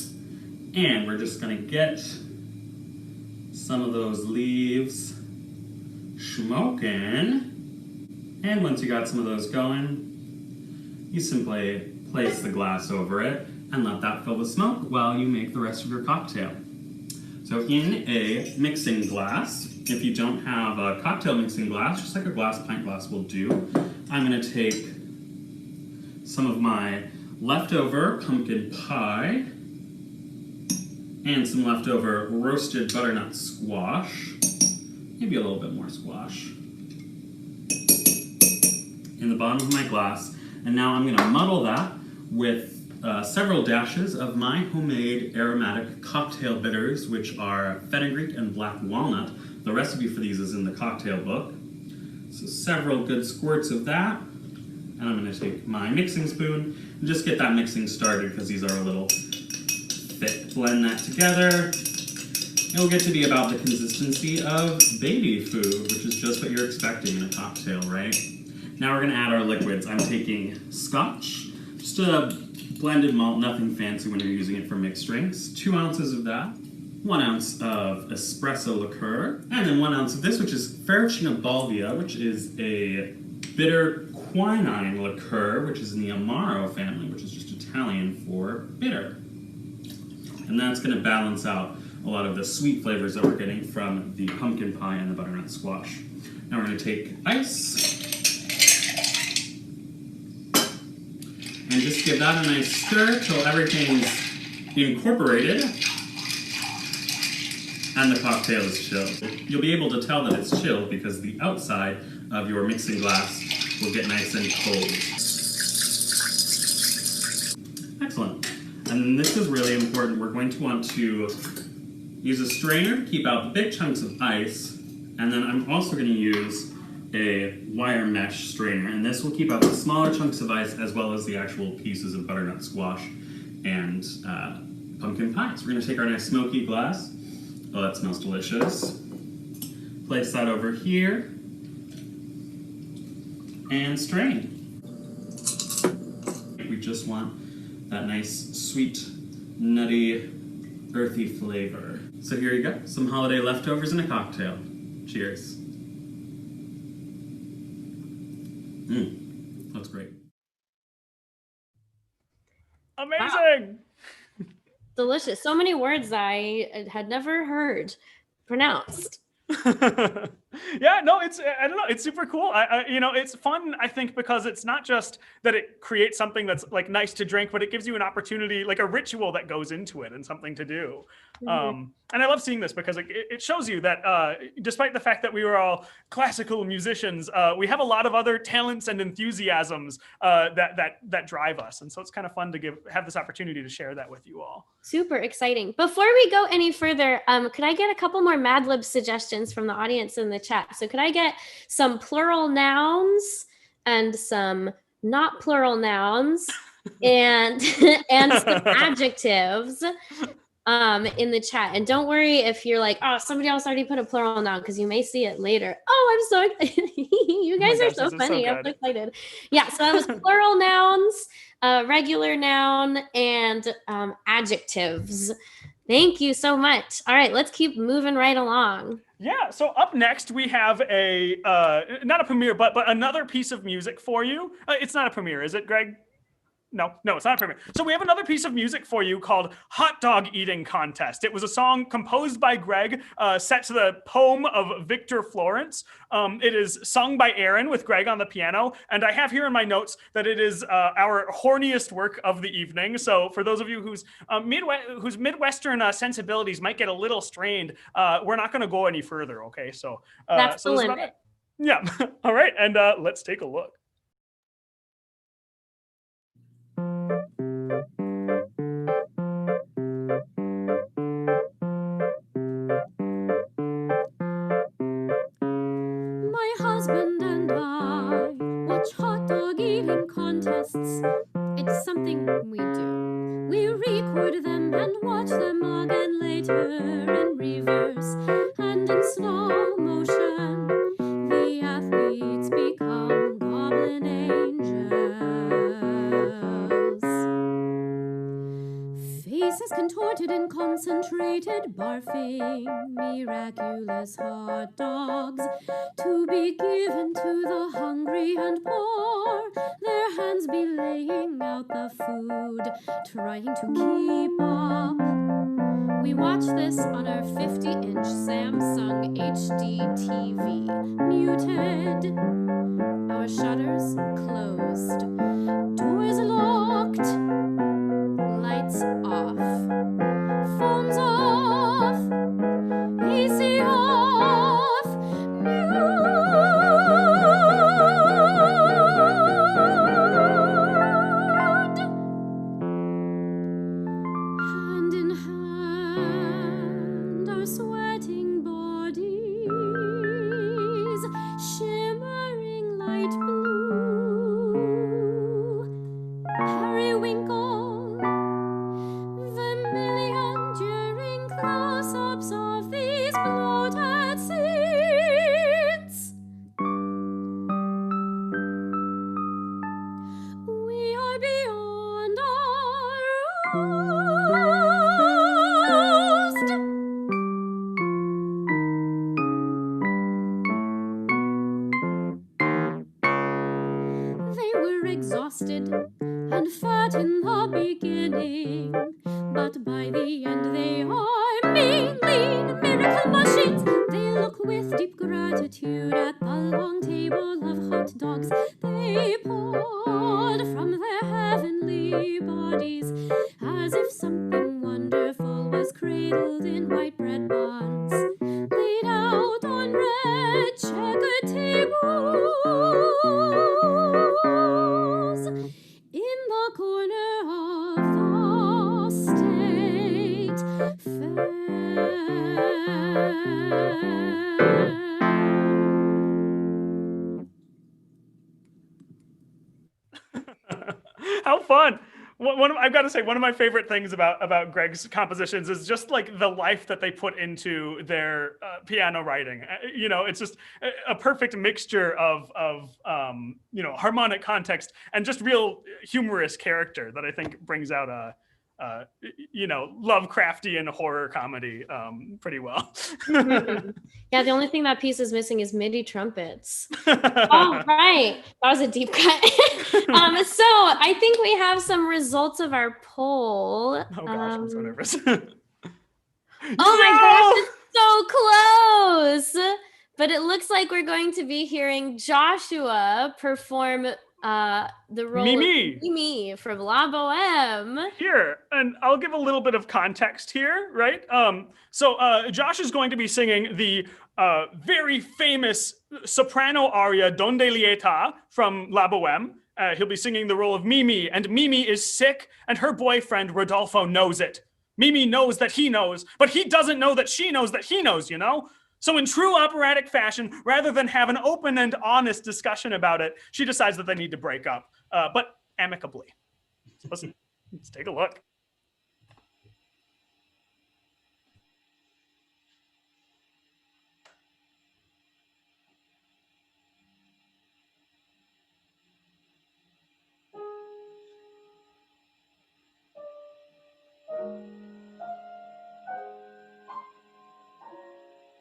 and we're just gonna get some of those leaves smoking. And once you got some of those going, you simply place the glass over it and let that fill with smoke while you make the rest of your cocktail. So in a mixing glass, if you don't have a cocktail mixing glass, just like a pint glass will do, I'm gonna take some of my leftover pumpkin pie and some leftover roasted butternut squash, maybe a little bit more squash, in the bottom of my glass. And now I'm gonna muddle that with several dashes of my homemade aromatic cocktail bitters, which are fenugreek and black walnut. The recipe for these is in the cocktail book. So several good squirts of that. And I'm gonna take my mixing spoon and just get that mixing started because these are a little thick. Blend that together. It'll get to be about the consistency of baby food, which is just what you're expecting in a cocktail, right? Now we're gonna add our liquids. I'm taking scotch, just a blended malt, nothing fancy when you're using it for mixed drinks. 2 ounces of that, 1 ounce of espresso liqueur, and then 1 ounce of this, which is Farina Balvia, which is a bitter quinine liqueur, which is in the Amaro family, which is just Italian for bitter. And that's gonna balance out a lot of the sweet flavors that we're getting from the pumpkin pie and the butternut squash. Now we're gonna take ice, and just give that a nice stir till everything's incorporated and the cocktail is chilled. You'll be able to tell that it's chilled because the outside of your mixing glass will get nice and cold. Excellent. And this is really important. We're going to want to use a strainer to keep out the big chunks of ice, and then I'm also going to use a wire mesh strainer, and this will keep out the smaller chunks of ice as well as the actual pieces of butternut squash and pumpkin pie. So we're gonna take our nice smoky glass. Oh, that smells delicious. Place that over here and strain. We just want that nice, sweet, nutty, earthy flavor. So here you go, some holiday leftovers in a cocktail. Cheers. That's great. Amazing. Wow. Delicious. So many words I had never heard pronounced. Yeah, no, I don't know, it's super cool. You know, it's fun, I think, because it's not just that it creates something that's like nice to drink, but it gives you an opportunity, like a ritual that goes into it and something to do. Mm-hmm. And I love seeing this because it shows you that despite the fact that we were all classical musicians, we have a lot of other talents and enthusiasms that drive us. And so it's kind of fun to have this opportunity to share that with you all. Super exciting. Before we go any further, could I get a couple more Mad Lib suggestions from the audience in the chat? So could I get some plural nouns and some not plural nouns and some adjectives in the chat? And don't worry if you're like, oh, somebody else already put a plural noun, because you may see it later. Oh, I'm so excited. You guys are so funny. I'm so excited. Yeah, so that was plural nouns, regular noun, and adjectives. Thank you so much. All right, let's keep moving right along. Yeah, so up next we have a, not a premiere, but another piece of music for you. It's not a premiere, is it, Greg? No, it's not a premiere. So we have another piece of music for you called Hot Dog Eating Contest. It was a song composed by Greg, set to the poem of Victor Florence. It is sung by Aaron with Greg on the piano. And I have here in my notes that it is our horniest work of the evening. So for those of you whose Midwestern sensibilities might get a little strained, we're not gonna go any further, okay? So that's the this is limit. Yeah, all right, and let's take a look. We do. We record them and watch them again later in reverse and in slow motion. The athletes become goblin angels. Faces contorted and concentrated, barfing miraculous hot dogs to be given to the hungry and poor. Their hands be laying out the food, trying to keep up. We watch this on our 50-inch Samsung HD TV, muted, our shutters closed, doors locked, lights off, phones off, AC off, hand in hand, our sweating bodies, shimmering light blue, periwinkle, vermilion during close-ups of these bloated seats. We are beyond our roast. They were exhausted and fat in the beginning, but by the end they are mean, lean, miracle machines. They look with deep gratitude at the long table of hot dogs they poured from their heavenly bodies, as if something wonderful was cradled in white bread buns, laid out on red checkered tables. In the corner of the state How fun! I've got to say, one of my favorite things about Greg's compositions is just like the life that they put into their piano writing. You know, it's just a perfect mixture of you know, harmonic context and just real humorous character that I think brings out a you know, Lovecraftian horror comedy pretty well. Yeah, the only thing that piece is missing is MIDI trumpets. Oh, right. That was a deep cut. So I think we have some results of our poll. Oh gosh, I'm so nervous. Oh my gosh, it's so close. But it looks like we're going to be hearing Joshua perform the role Mimi. of Mimi from La Boheme. Here, and I'll give a little bit of context here, right? So Josh is going to be singing the very famous soprano aria Donde Lieta from La Boheme. He'll be singing the role of Mimi, and Mimi is sick, and her boyfriend Rodolfo knows it. Mimi knows that he knows, but he doesn't know that she knows that he knows, you know? So in true operatic fashion, rather than have an open and honest discussion about it, she decides that they need to break up, but amicably. So let's take a look.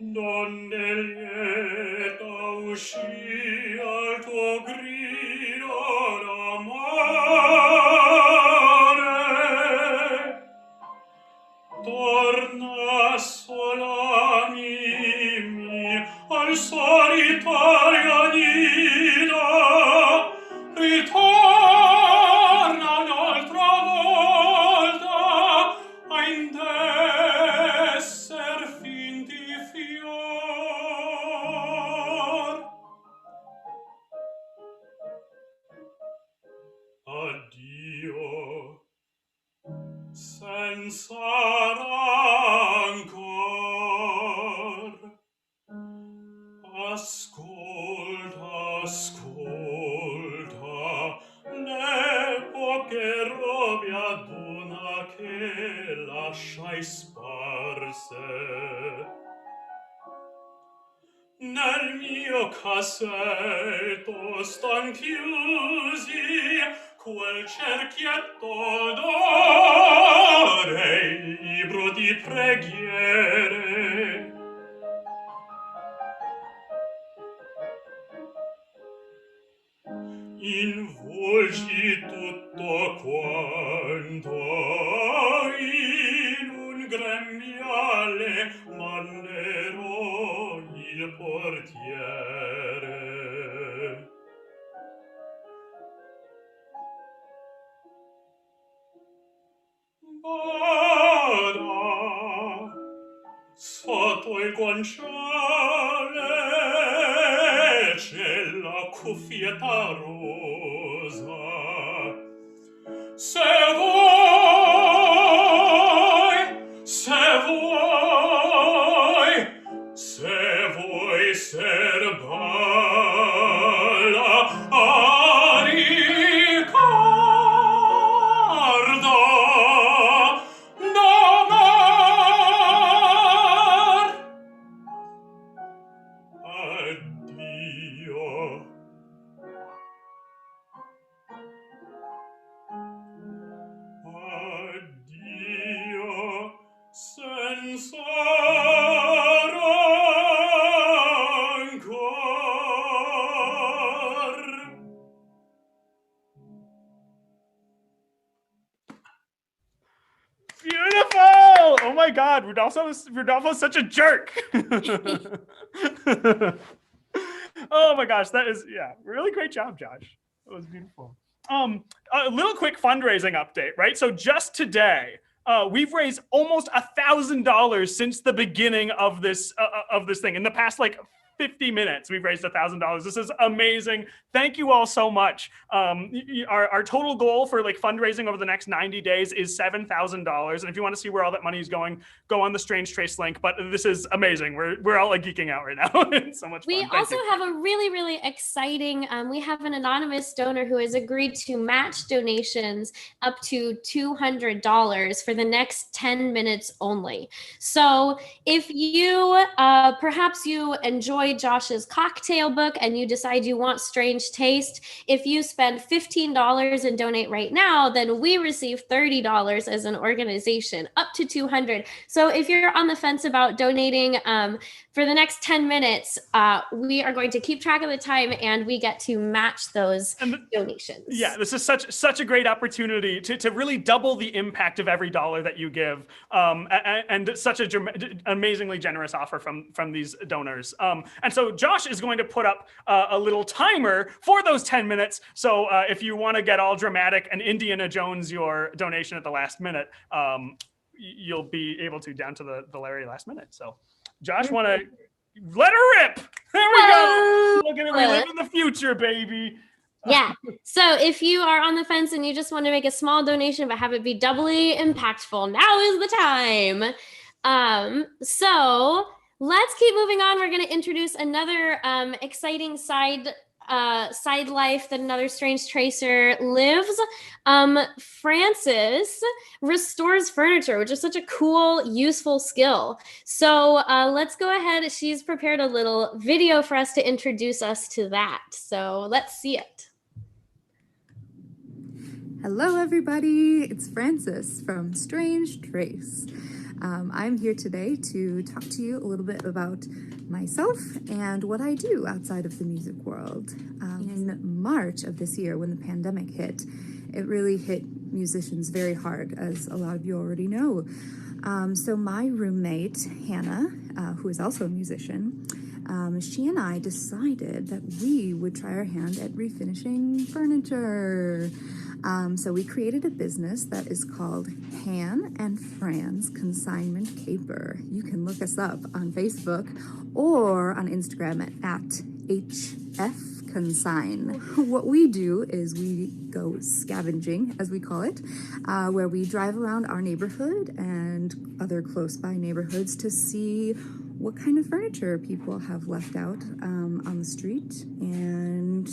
Donde lieta uscì al tuo grido d'amore, torna sola Mimi al solitario nido, ritorna un'altra volta a indesser finti fior. Addio, senza rancor. Ascolta, ascolta, le poche robe raduna che lasciai sparse. Nel mio cassetto stan chiusi quel cerchietto d'ore, il libro di preghiere. Involgi tutto quanto in un grembiale, manderò il portiere. Vada sotto il guanciale c'è la cuffietta rosa. Se vuoi ser bella, ricorda d'amar. Addio. Addio, senza rancor. Beautiful! Oh my God, Rudolfo's such a jerk. Oh my gosh, that is, yeah, really great job, Josh. That was beautiful. A little quick fundraising update, right? So just today, we've raised almost $1,000 since the beginning of this thing. In the past, like 50 minutes, we've raised $1,000. This is amazing. Thank you all so much. Our total goal for like fundraising over the next 90 days is $7,000. And if you want to see where all that money is going, go on the Strange Trace link. But this is amazing. We're all like geeking out right now. It's so much fun. We also have a really, really exciting, we have an anonymous donor who has agreed to match donations up to $200 for the next 10 minutes only. So if you, perhaps you enjoy Josh's cocktail book and you decide you want Strange Taste, if you spend $15 and donate right now, then we receive $30 as an organization, up to $200. So if you're on the fence about donating for the next 10 minutes, we are going to keep track of the time and we get to match those donations. Yeah, this is such a great opportunity to really double the impact of every dollar that you give, and such an amazingly generous offer from these donors. And so Josh is going to put up a little timer for those 10 minutes. So if you want to get all dramatic and Indiana Jones your donation at the last minute, you'll be able to down to the very last minute. So Josh, want to let her rip? There we go. Look at it. We live in the future, baby. Yeah. So if you are on the fence and you just want to make a small donation but have it be doubly impactful, now is the time. So let's keep moving on. We're going to introduce another exciting side life that another Strange Tracer lives. Frances restores furniture, which is such a cool, useful skill. So let's go ahead. She's prepared a little video for us to introduce us to that. So let's see it. Hello, everybody. It's Frances from Strange Trace. I'm here today to talk to you a little bit about myself and what I do outside of the music world. In March of this year, when the pandemic hit, it really hit musicians very hard, as a lot of you already know. So my roommate, Hannah, who is also a musician, she and I decided that we would try our hand at refinishing furniture. So we created a business that is called Han and Friends Consignment Caper. You can look us up on Facebook or on Instagram at HF Consign. What we do is we go scavenging, as we call it, where we drive around our neighborhood and other close by neighborhoods to see what kind of furniture people have left out on the street, and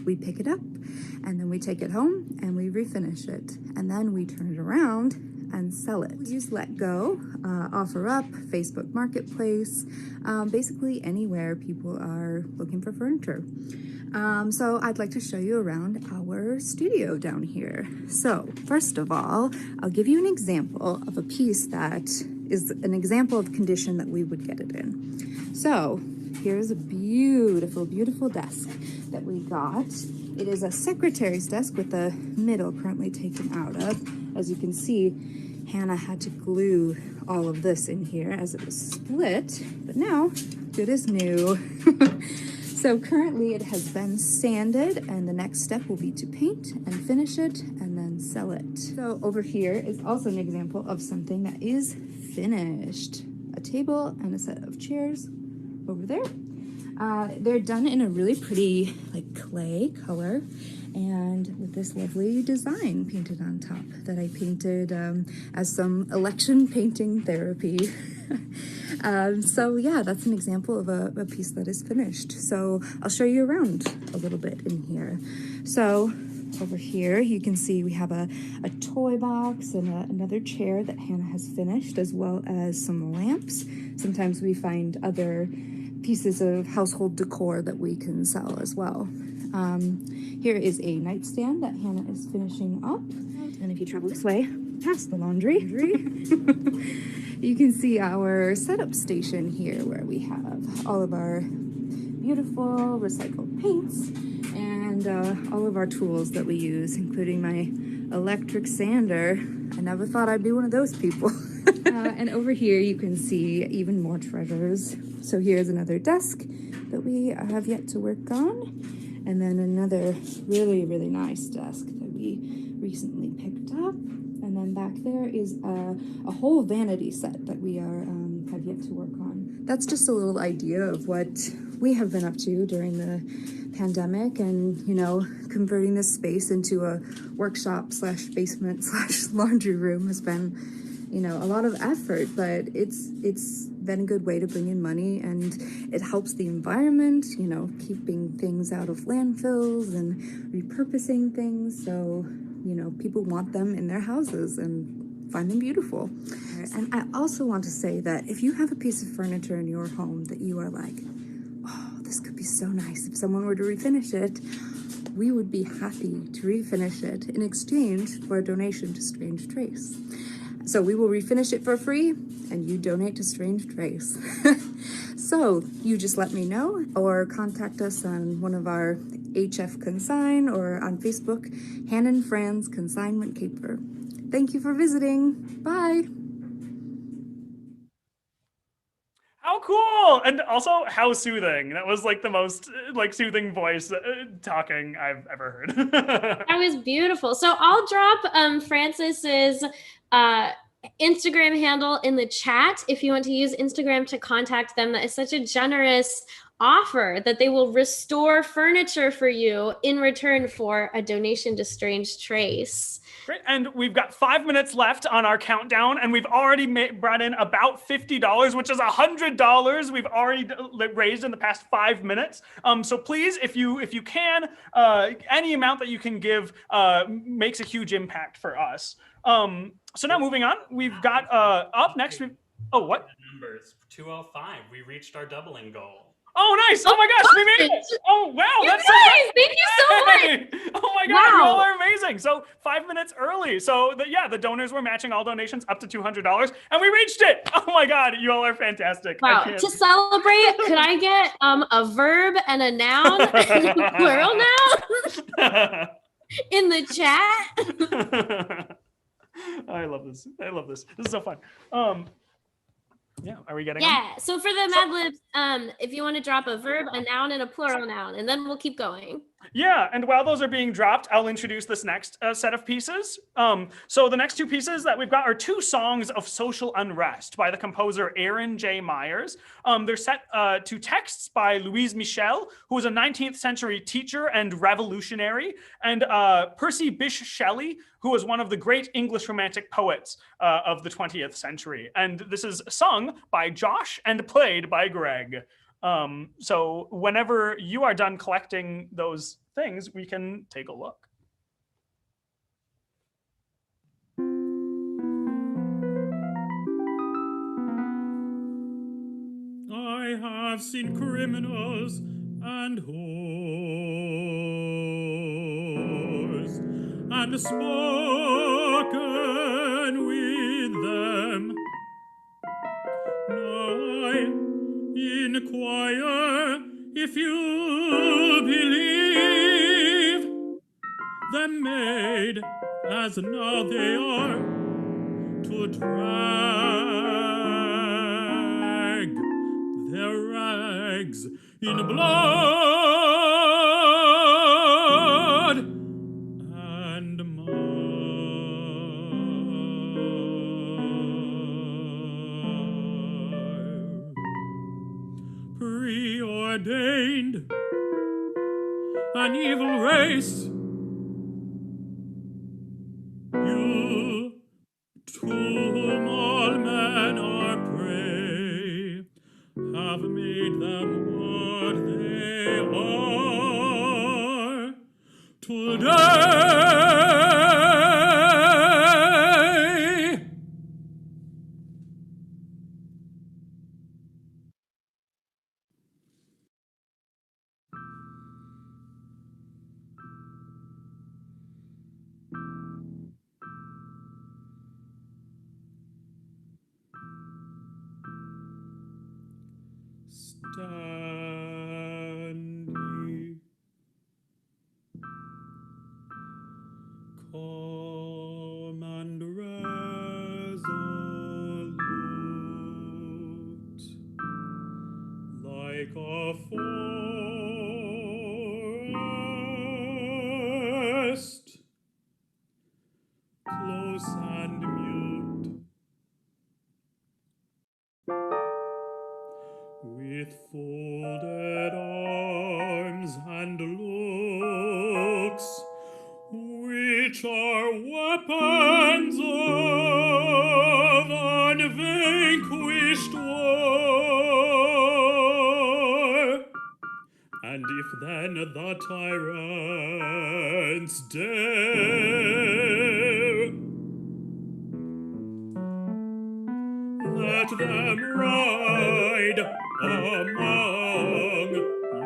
we pick it up and then we take it home and we refinish it. And then we turn it around and sell it. We use Let Go, OfferUp, Facebook Marketplace, basically anywhere people are looking for furniture. So I'd like to show you around our studio down here. So first of all, I'll give you an example of a piece that is an example of condition that we would get it in. So here's a beautiful, beautiful desk that we got. It is a secretary's desk with the middle currently taken out of. As you can see, Hannah had to glue all of this in here as it was split, but now good as new. So currently it has been sanded, and the next step will be to paint and finish it and then sell it. So over here is also an example of something that is finished. A table and a set of chairs over there. They're done in a really pretty like clay color and with this lovely design painted on top that I painted as some election painting therapy. So yeah, that's an example of a piece that is finished. So I'll show you around a little bit in here. So over here, you can see we have a toy box and another chair that Hannah has finished, as well as some lamps. Sometimes we find other pieces of household decor that we can sell as well. Here is a nightstand that Hannah is finishing up. And if you travel this way, past the laundry, you can see our setup station here where we have all of our beautiful recycled paints and all of our tools that we use, including my electric sander. I never thought I'd be one of those people. And over here you can see even more treasures. So here's another desk that we have yet to work on. And then another really, really nice desk that we recently picked up. And then back there is a whole vanity set that we have yet to work on. That's just a little idea of what we have been up to during the pandemic, and converting this space into a workshop slash basement slash laundry room has been a lot of effort, but it's been a good way to bring in money, and it helps the environment, keeping things out of landfills and repurposing things. So, people want them in their houses and find them beautiful. And I also want to say that if you have a piece of furniture in your home that you are like, oh, this could be so nice if someone were to refinish it, we would be happy to refinish it in exchange for a donation to Strange Trace. So we will refinish it for free, and you donate to Strange Trace. So you just let me know, or contact us on one of our HF Consign, or on Facebook, Friends Consignment Caper. Thank you for visiting. Bye. How cool! And also, how soothing. That was like the most soothing voice talking I've ever heard. That was beautiful. So I'll drop Francis's Instagram handle in the chat if you want to use Instagram to contact them. That is such a generous offer that they will restore furniture for you in return for a donation to Strange Trace. Great. And we've got 5 minutes left on our countdown, and we've already brought in about $50, which is $100 we've already raised in the past 5 minutes. So please, if you can, any amount that you can give makes a huge impact for us. So now moving on, we've got up next. What? Numbers 205. We reached our doubling goal. Oh, nice. Oh my gosh, we made it. Oh, wow. That's so nice. Thank you so much. Oh my God, you all are amazing. So 5 minutes early. So the donors were matching all donations up to $200, and we reached it. Oh my God, you all are fantastic. Wow. To celebrate, could I get a verb and a noun, plural noun, in the chat? I love this. This is so fun. Yeah, are we getting Yeah, so for the Mad Libs, if you want to drop a verb, a noun, and a plural noun, and then we'll keep going. Yeah, and while those are being dropped, I'll introduce this next set of pieces. So the next two pieces that we've got are two songs of social unrest by the composer Aaron J. Myers. They're set to texts by Louise Michel, who was a 19th century teacher and revolutionary, and Percy Bysshe Shelley, who was one of the great English Romantic poets of the 20th century. And this is sung by Josh and played by Greg. So whenever you are done collecting those things, we can take a look. I have seen criminals and whores, and spoken with them. Now I inquire if you believe them made as now they are to drag their rags in blood and mire. Preordained an evil race, you to whom all men are prey, have made them what they are today. Standing, calm and resolute, like a forest, close and mute, with folded arms and looks, which are weapons of unvanquished war. And if then the tyrants dare, let them ride among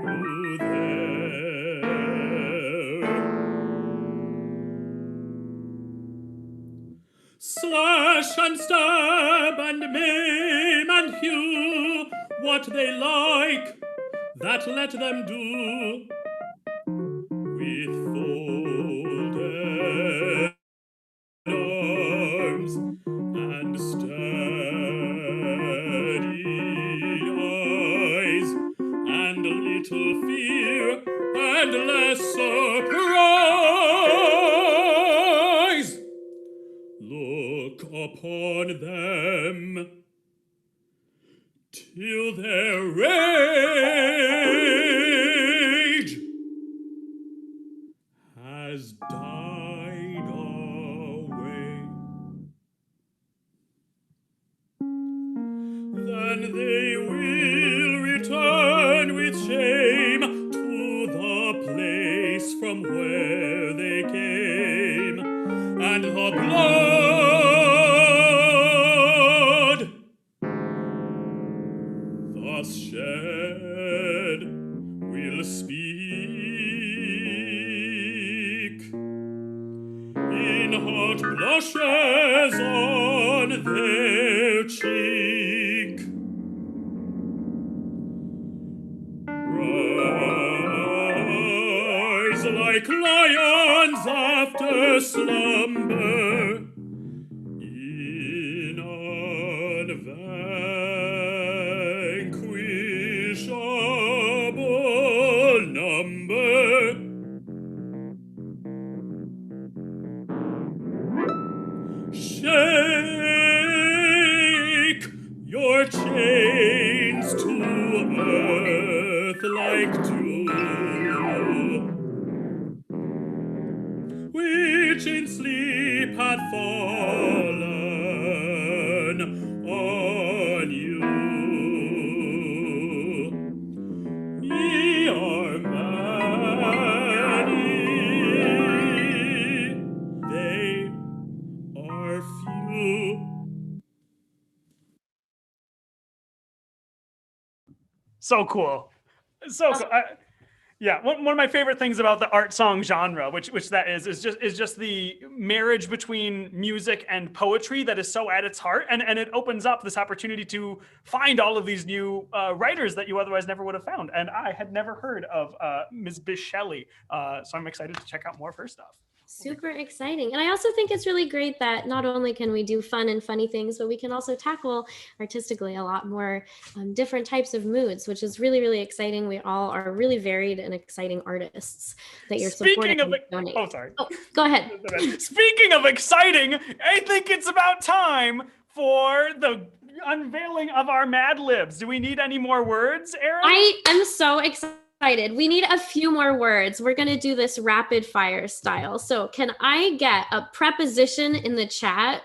you there. Slash and stab and maim and hew what they like, that let them do. With folded arms and steady eyes, and little fear and less surprise, look upon them till their rage has died away. Then they will return with shame to the place from where they came, and the blood thus shed will speak in hot blushes on their cheek. Rise like lions after slumber, So cool. So cool. Yeah, one of my favorite things about the art song genre, which that is just the marriage between music and poetry that is so at its heart, and it opens up this opportunity to find all of these new writers that you otherwise never would have found. And I had never heard of Ms. Bishelli, so I'm excited to check out more of her stuff. Super exciting. And I also think it's really great that not only can we do fun and funny things, but we can also tackle artistically a lot more different types of moods, which is really, really exciting. We all are really varied and exciting artists that you're supporting. Oh, sorry. Oh, go ahead. Speaking of exciting, I think it's about time for the unveiling of our Mad Libs. Do we need any more words, Erin? I am so excited. We need a few more words. We're going to do this rapid fire style. So can I get a preposition in the chat?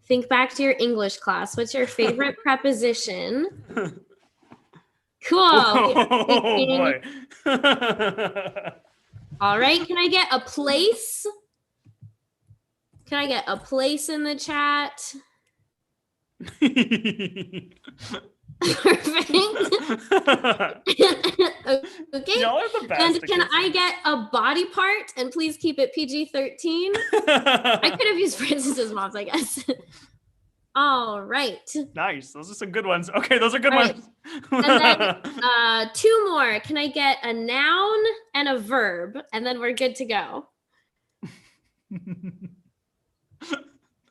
Think back to your English class. What's your favorite preposition? Cool. Oh, boy. All right. Can I get a place? Can I get a place in the chat? Perfect. Okay. Y'all are the best. And can I get a body part? And please keep it PG-13. I could have used Francis's mom's, I guess. All right. Nice. Those are some good ones. Okay, those are good ones. And then two more. Can I get a noun and a verb? And then we're good to go.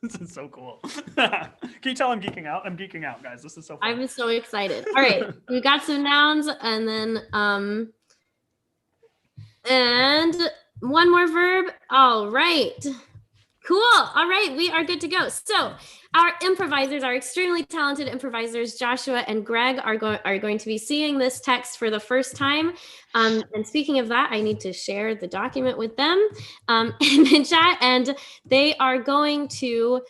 This is so cool. Can you tell I'm geeking out? I'm geeking out, guys. This is so fun. I'm so excited. All right. We got some nouns and then and one more verb. All right. Cool. All right. We are good to go. So our improvisers, our extremely talented improvisers, Joshua and Greg, are going to be seeing this text for the first time. And speaking of that, I need to share the document with them in the chat, and they are going to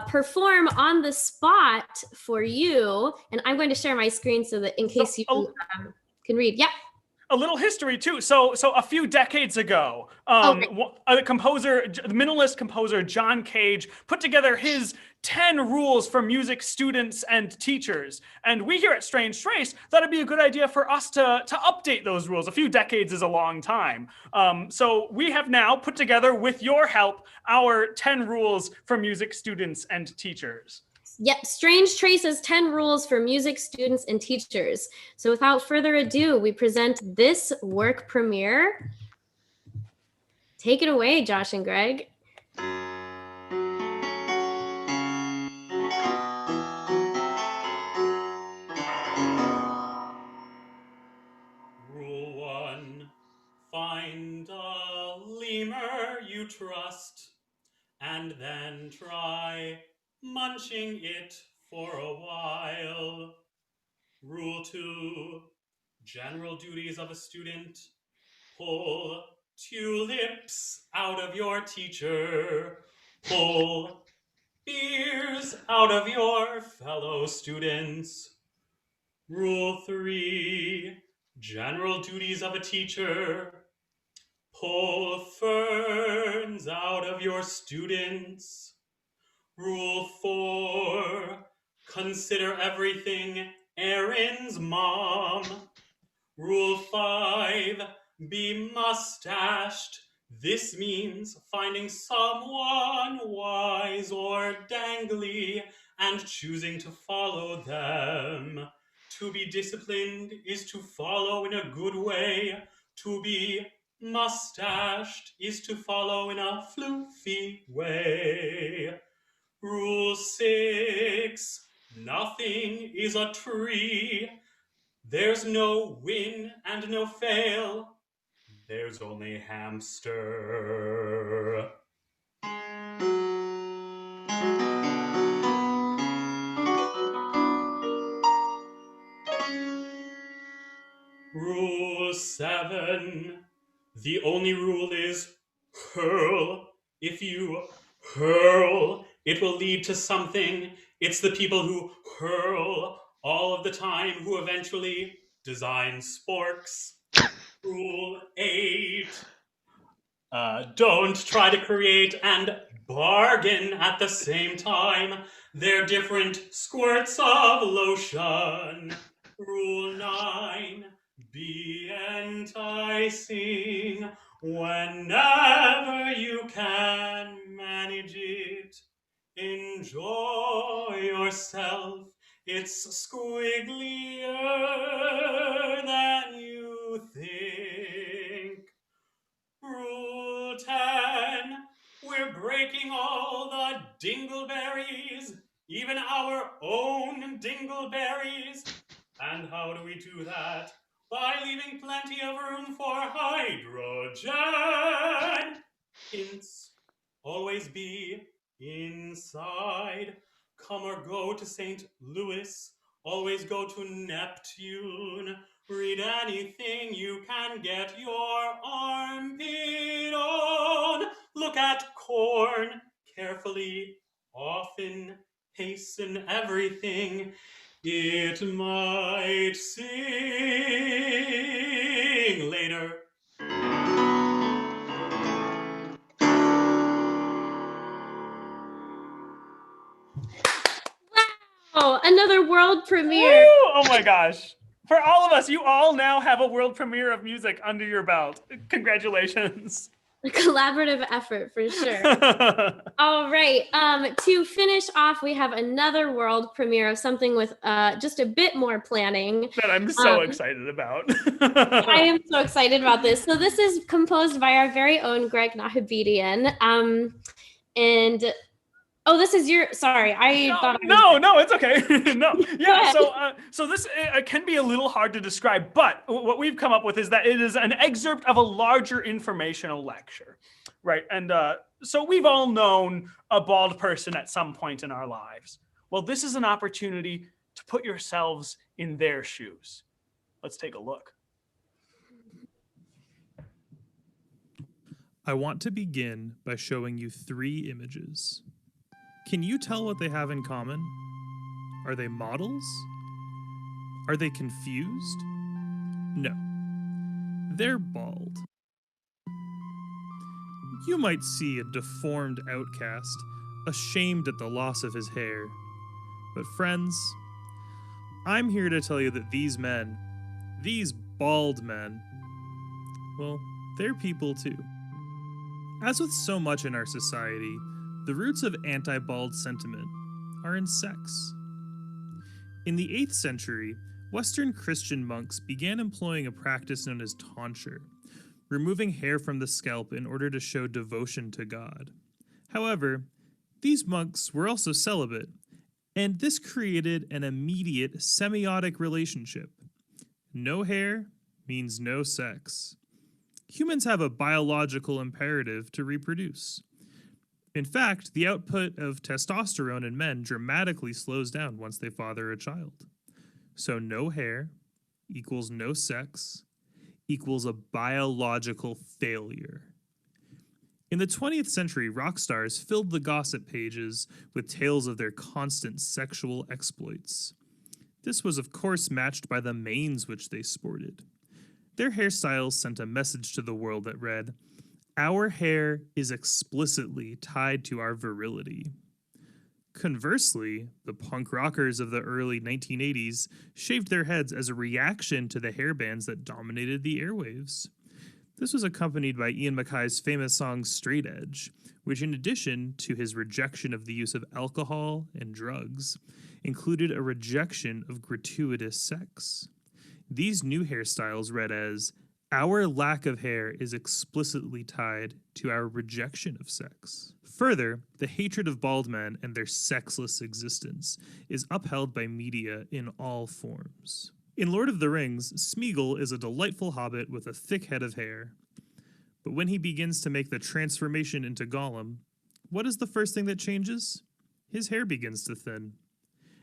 perform on the spot for you. And I'm going to share my screen so that in case you can read. Yeah. A little history too. So a few decades ago, a composer, the minimalist composer John Cage, put together his 10 rules for music students and teachers. And we here at Strange Trace thought it'd be a good idea for us to update those rules. A few decades is a long time. So we have now put together, with your help, our 10 rules for music students and teachers. Yep, Strange Trace's 10 rules for music students and teachers. So without further ado, we present this work premiere. Take it away, Josh and Greg. Rule 1, find a lemur you trust, and then try munching it for a while. Rule 2, general duties of a student. Pull tulips out of your teacher. Pull beers out of your fellow students. Rule 3, general duties of a teacher. Pull ferns out of your students. Rule 4, consider everything Erin's mom. Rule 5, be mustached. This means finding someone wise or dangly and choosing to follow them. To be disciplined is to follow in a good way. To be mustached is to follow in a floofy way. Rule 6, nothing is a tree. There's no win and no fail. There's only hamster. Rule 7, the only rule is hurl. If you hurl, it will lead to something. It's the people who hurl all of the time who eventually design sporks. Rule 8, don't try to create and bargain at the same time. They're different squirts of lotion. Rule 9, be enticing whenever you can manage it. Enjoy yourself. It's squigglier than you think. Rule 10, we're breaking all the dingleberries, even our own dingleberries. And how do we do that? By leaving plenty of room for hydrogen. Hints, always be inside. Come or go to St. Louis, always go to Neptune. Read anything you can get your armpit on. Look at corn carefully, often hasten everything. It might sing later. Oh, another world premiere. Woo! Oh my gosh. For all of us, you all now have a world premiere of music under your belt. Congratulations. A collaborative effort for sure. All right. To finish off, we have another world premiere of something with just a bit more planning. That I'm so excited about. I am so excited about this. So this is composed by our very own Greg Nahabedian. And oh, this is your. Sorry, No, it's okay. No, yeah. So this can be a little hard to describe, but what we've come up with is that it is an excerpt of a larger informational lecture, right? And so we've all known a bald person at some point in our lives. Well, this is an opportunity to put yourselves in their shoes. Let's take a look. I want to begin by showing you 3 images. Can you tell what they have in common? Are they models? Are they confused? No. They're bald. You might see a deformed outcast, ashamed at the loss of his hair. But friends, I'm here to tell you that these men, these bald men, well, they're people too. As with so much in our society, the roots of anti-bald sentiment are in sex. In the 8th century, Western Christian monks began employing a practice known as tonsure, removing hair from the scalp in order to show devotion to God. However, these monks were also celibate, and this created an immediate semiotic relationship. No hair means no sex. Humans have a biological imperative to reproduce. In fact, the output of testosterone in men dramatically slows down once they father a child. So no hair equals no sex equals a biological failure. In the 20th century, rock stars filled the gossip pages with tales of their constant sexual exploits. This was of course matched by the manes which they sported. Their hairstyles sent a message to the world that read, "Our hair is explicitly tied to our virility." Conversely, the punk rockers of the early 1980s shaved their heads as a reaction to the hairbands that dominated the airwaves. This was accompanied by Ian MacKay's famous song Straight Edge, which in addition to his rejection of the use of alcohol and drugs, included a rejection of gratuitous sex. These new hairstyles read as, "Our lack of hair is explicitly tied to our rejection of sex." Further, the hatred of bald men and their sexless existence is upheld by media in all forms. In Lord of the Rings, Smeagol is a delightful hobbit with a thick head of hair. But when he begins to make the transformation into Gollum, what is the first thing that changes? His hair begins to thin.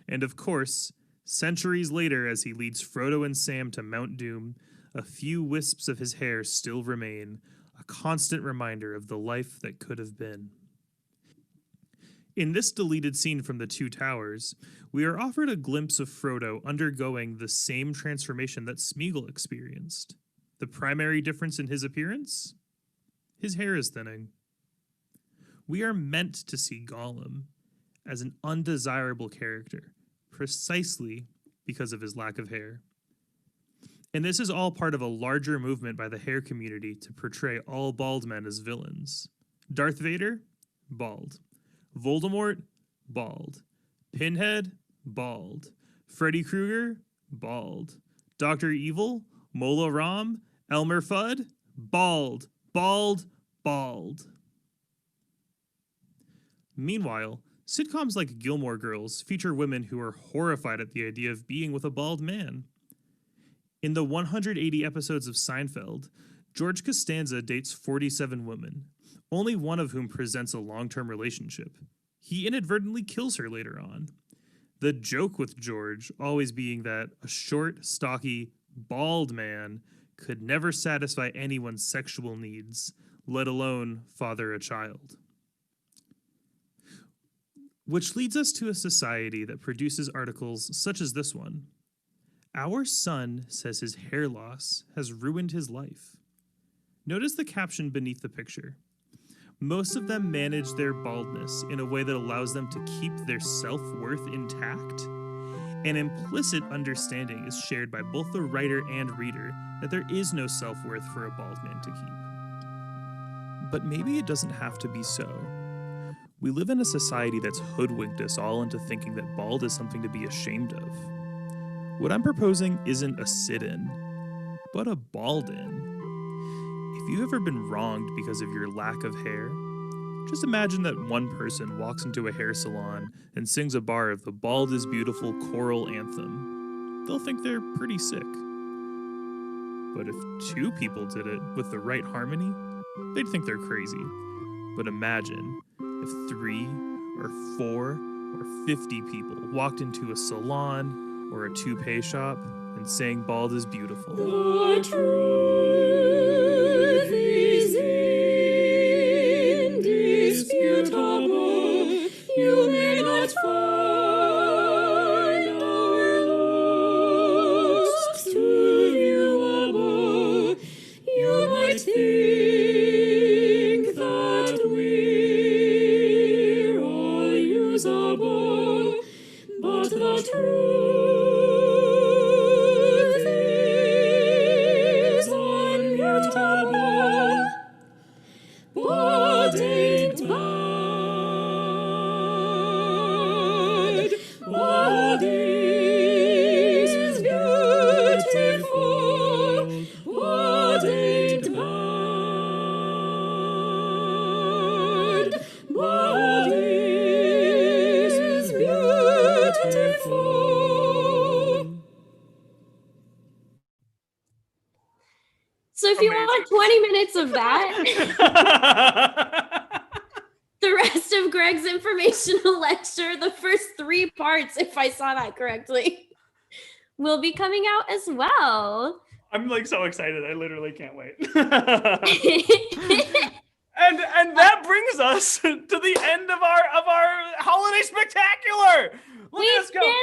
And of course, centuries later as he leads Frodo and Sam to Mount Doom, a few wisps of his hair still remain, a constant reminder of the life that could have been. In this deleted scene from The Two Towers, we are offered a glimpse of Frodo undergoing the same transformation that Smeagol experienced. The primary difference in his appearance? His hair is thinning. We are meant to see Gollum as an undesirable character, precisely because of his lack of hair. And this is all part of a larger movement by the hair community to portray all bald men as villains. Darth Vader, bald. Voldemort, bald. Pinhead, bald. Freddy Krueger, bald. Dr. Evil, Mola Ram, Elmer Fudd, bald, bald, bald. Meanwhile, sitcoms like Gilmore Girls feature women who are horrified at the idea of being with a bald man. In the 180 episodes of Seinfeld, George Costanza dates 47 women, only one of whom presents a long-term relationship. He inadvertently kills her later on. The joke with George always being that a short, stocky, bald man could never satisfy anyone's sexual needs, let alone father a child. Which leads us to a society that produces articles such as this one. Our son says his hair loss has ruined his life. Notice the caption beneath the picture. Most of them manage their baldness in a way that allows them to keep their self-worth intact. An implicit understanding is shared by both the writer and reader that there is no self-worth for a bald man to keep. But maybe it doesn't have to be so. We live in a society that's hoodwinked us all into thinking that bald is something to be ashamed of. What I'm proposing isn't a sit-in, but a bald-in. If you've ever been wronged because of your lack of hair, just imagine that one person walks into a hair salon and sings a bar of the Bald is Beautiful choral anthem. They'll think they're pretty sick. But if two people did it with the right harmony, they'd think they're crazy. But imagine if 3 or 4 or 50 people walked into a salon or a toupee shop and sang Bald is Beautiful. The truth is indisputable. You may not find our looks too viewable. You might think that we're all usable, but the truth is unmutable. Bald ain't bad. Bald is beautiful. Bald ain't bad. Bald is beautiful. So if you want 20 minutes of that, the rest of Greg's informational lecture, the first 3 parts, if I saw that correctly, will be coming out as well. I'm like so excited. I literally can't wait. And that brings us to the end of our holiday spectacular. Look at us go. We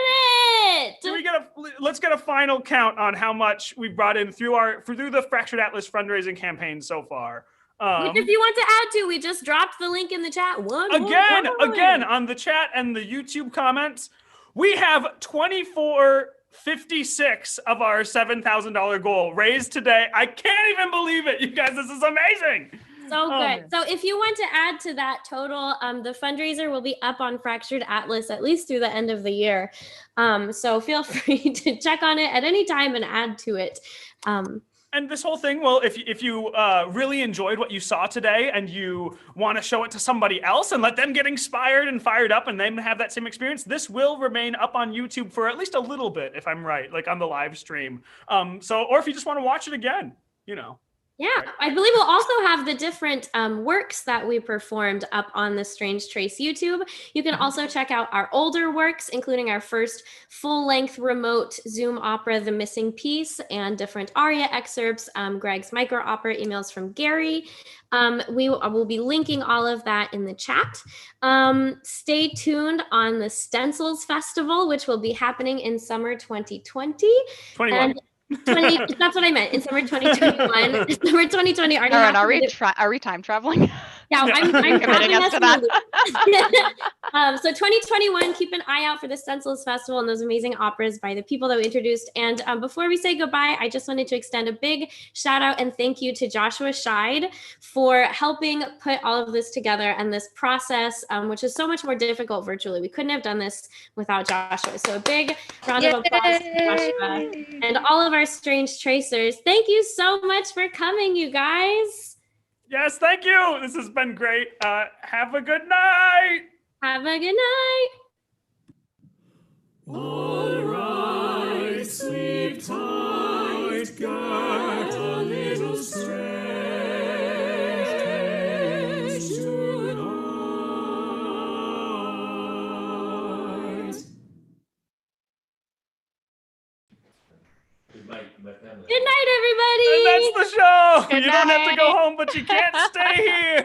did it. Let's get a final count on how much we brought in through the Fractured Atlas fundraising campaign so far. Which if you want to add to, we just dropped the link in the chat. Again on the chat and the YouTube comments, we have 2456 of our $7,000 goal raised today. I can't even believe it, you guys. This is amazing. So good. So if you want to add to that total, the fundraiser will be up on Fractured Atlas at least through the end of the year. So feel free to check on it at any time and add to it. And this whole thing, well, if you really enjoyed what you saw today and you want to show it to somebody else and let them get inspired and fired up and then have that same experience, this will remain up on YouTube for at least a little bit, if I'm right, like on the live stream. Or if you just want to watch it again, you know. Yeah, I believe we'll also have the different works that we performed up on the Strange Trace YouTube. You can also check out our older works, including our first full-length remote Zoom opera, The Missing Piece, and different aria excerpts, Greg's micro opera, Emails from Gary. We will be linking all of that in the chat. Stay tuned on the Stencils Festival, which will be happening in summer 2020. 21. 20, that's what I meant. In summer 2021, summer 2020. Are we time traveling? Yeah, I'm Committing having us us to in that. the loop. So 2021, keep an eye out for the Stencils Festival and those amazing operas by the people that we introduced. And before we say goodbye, I just wanted to extend a big shout out and thank you to Joshua Scheid for helping put all of this together and this process, which is so much more difficult virtually. We couldn't have done this without Joshua. So a big round of applause to Joshua and all of our strange tracers. Thank you so much for coming, you guys. Yes, thank you. This has been great. Have a good night. Have a good night. All right, sleep tight, get a little stretch tonight. Good night, everybody. And that's the show. Good You don't have to go night. home, but you can't stay here.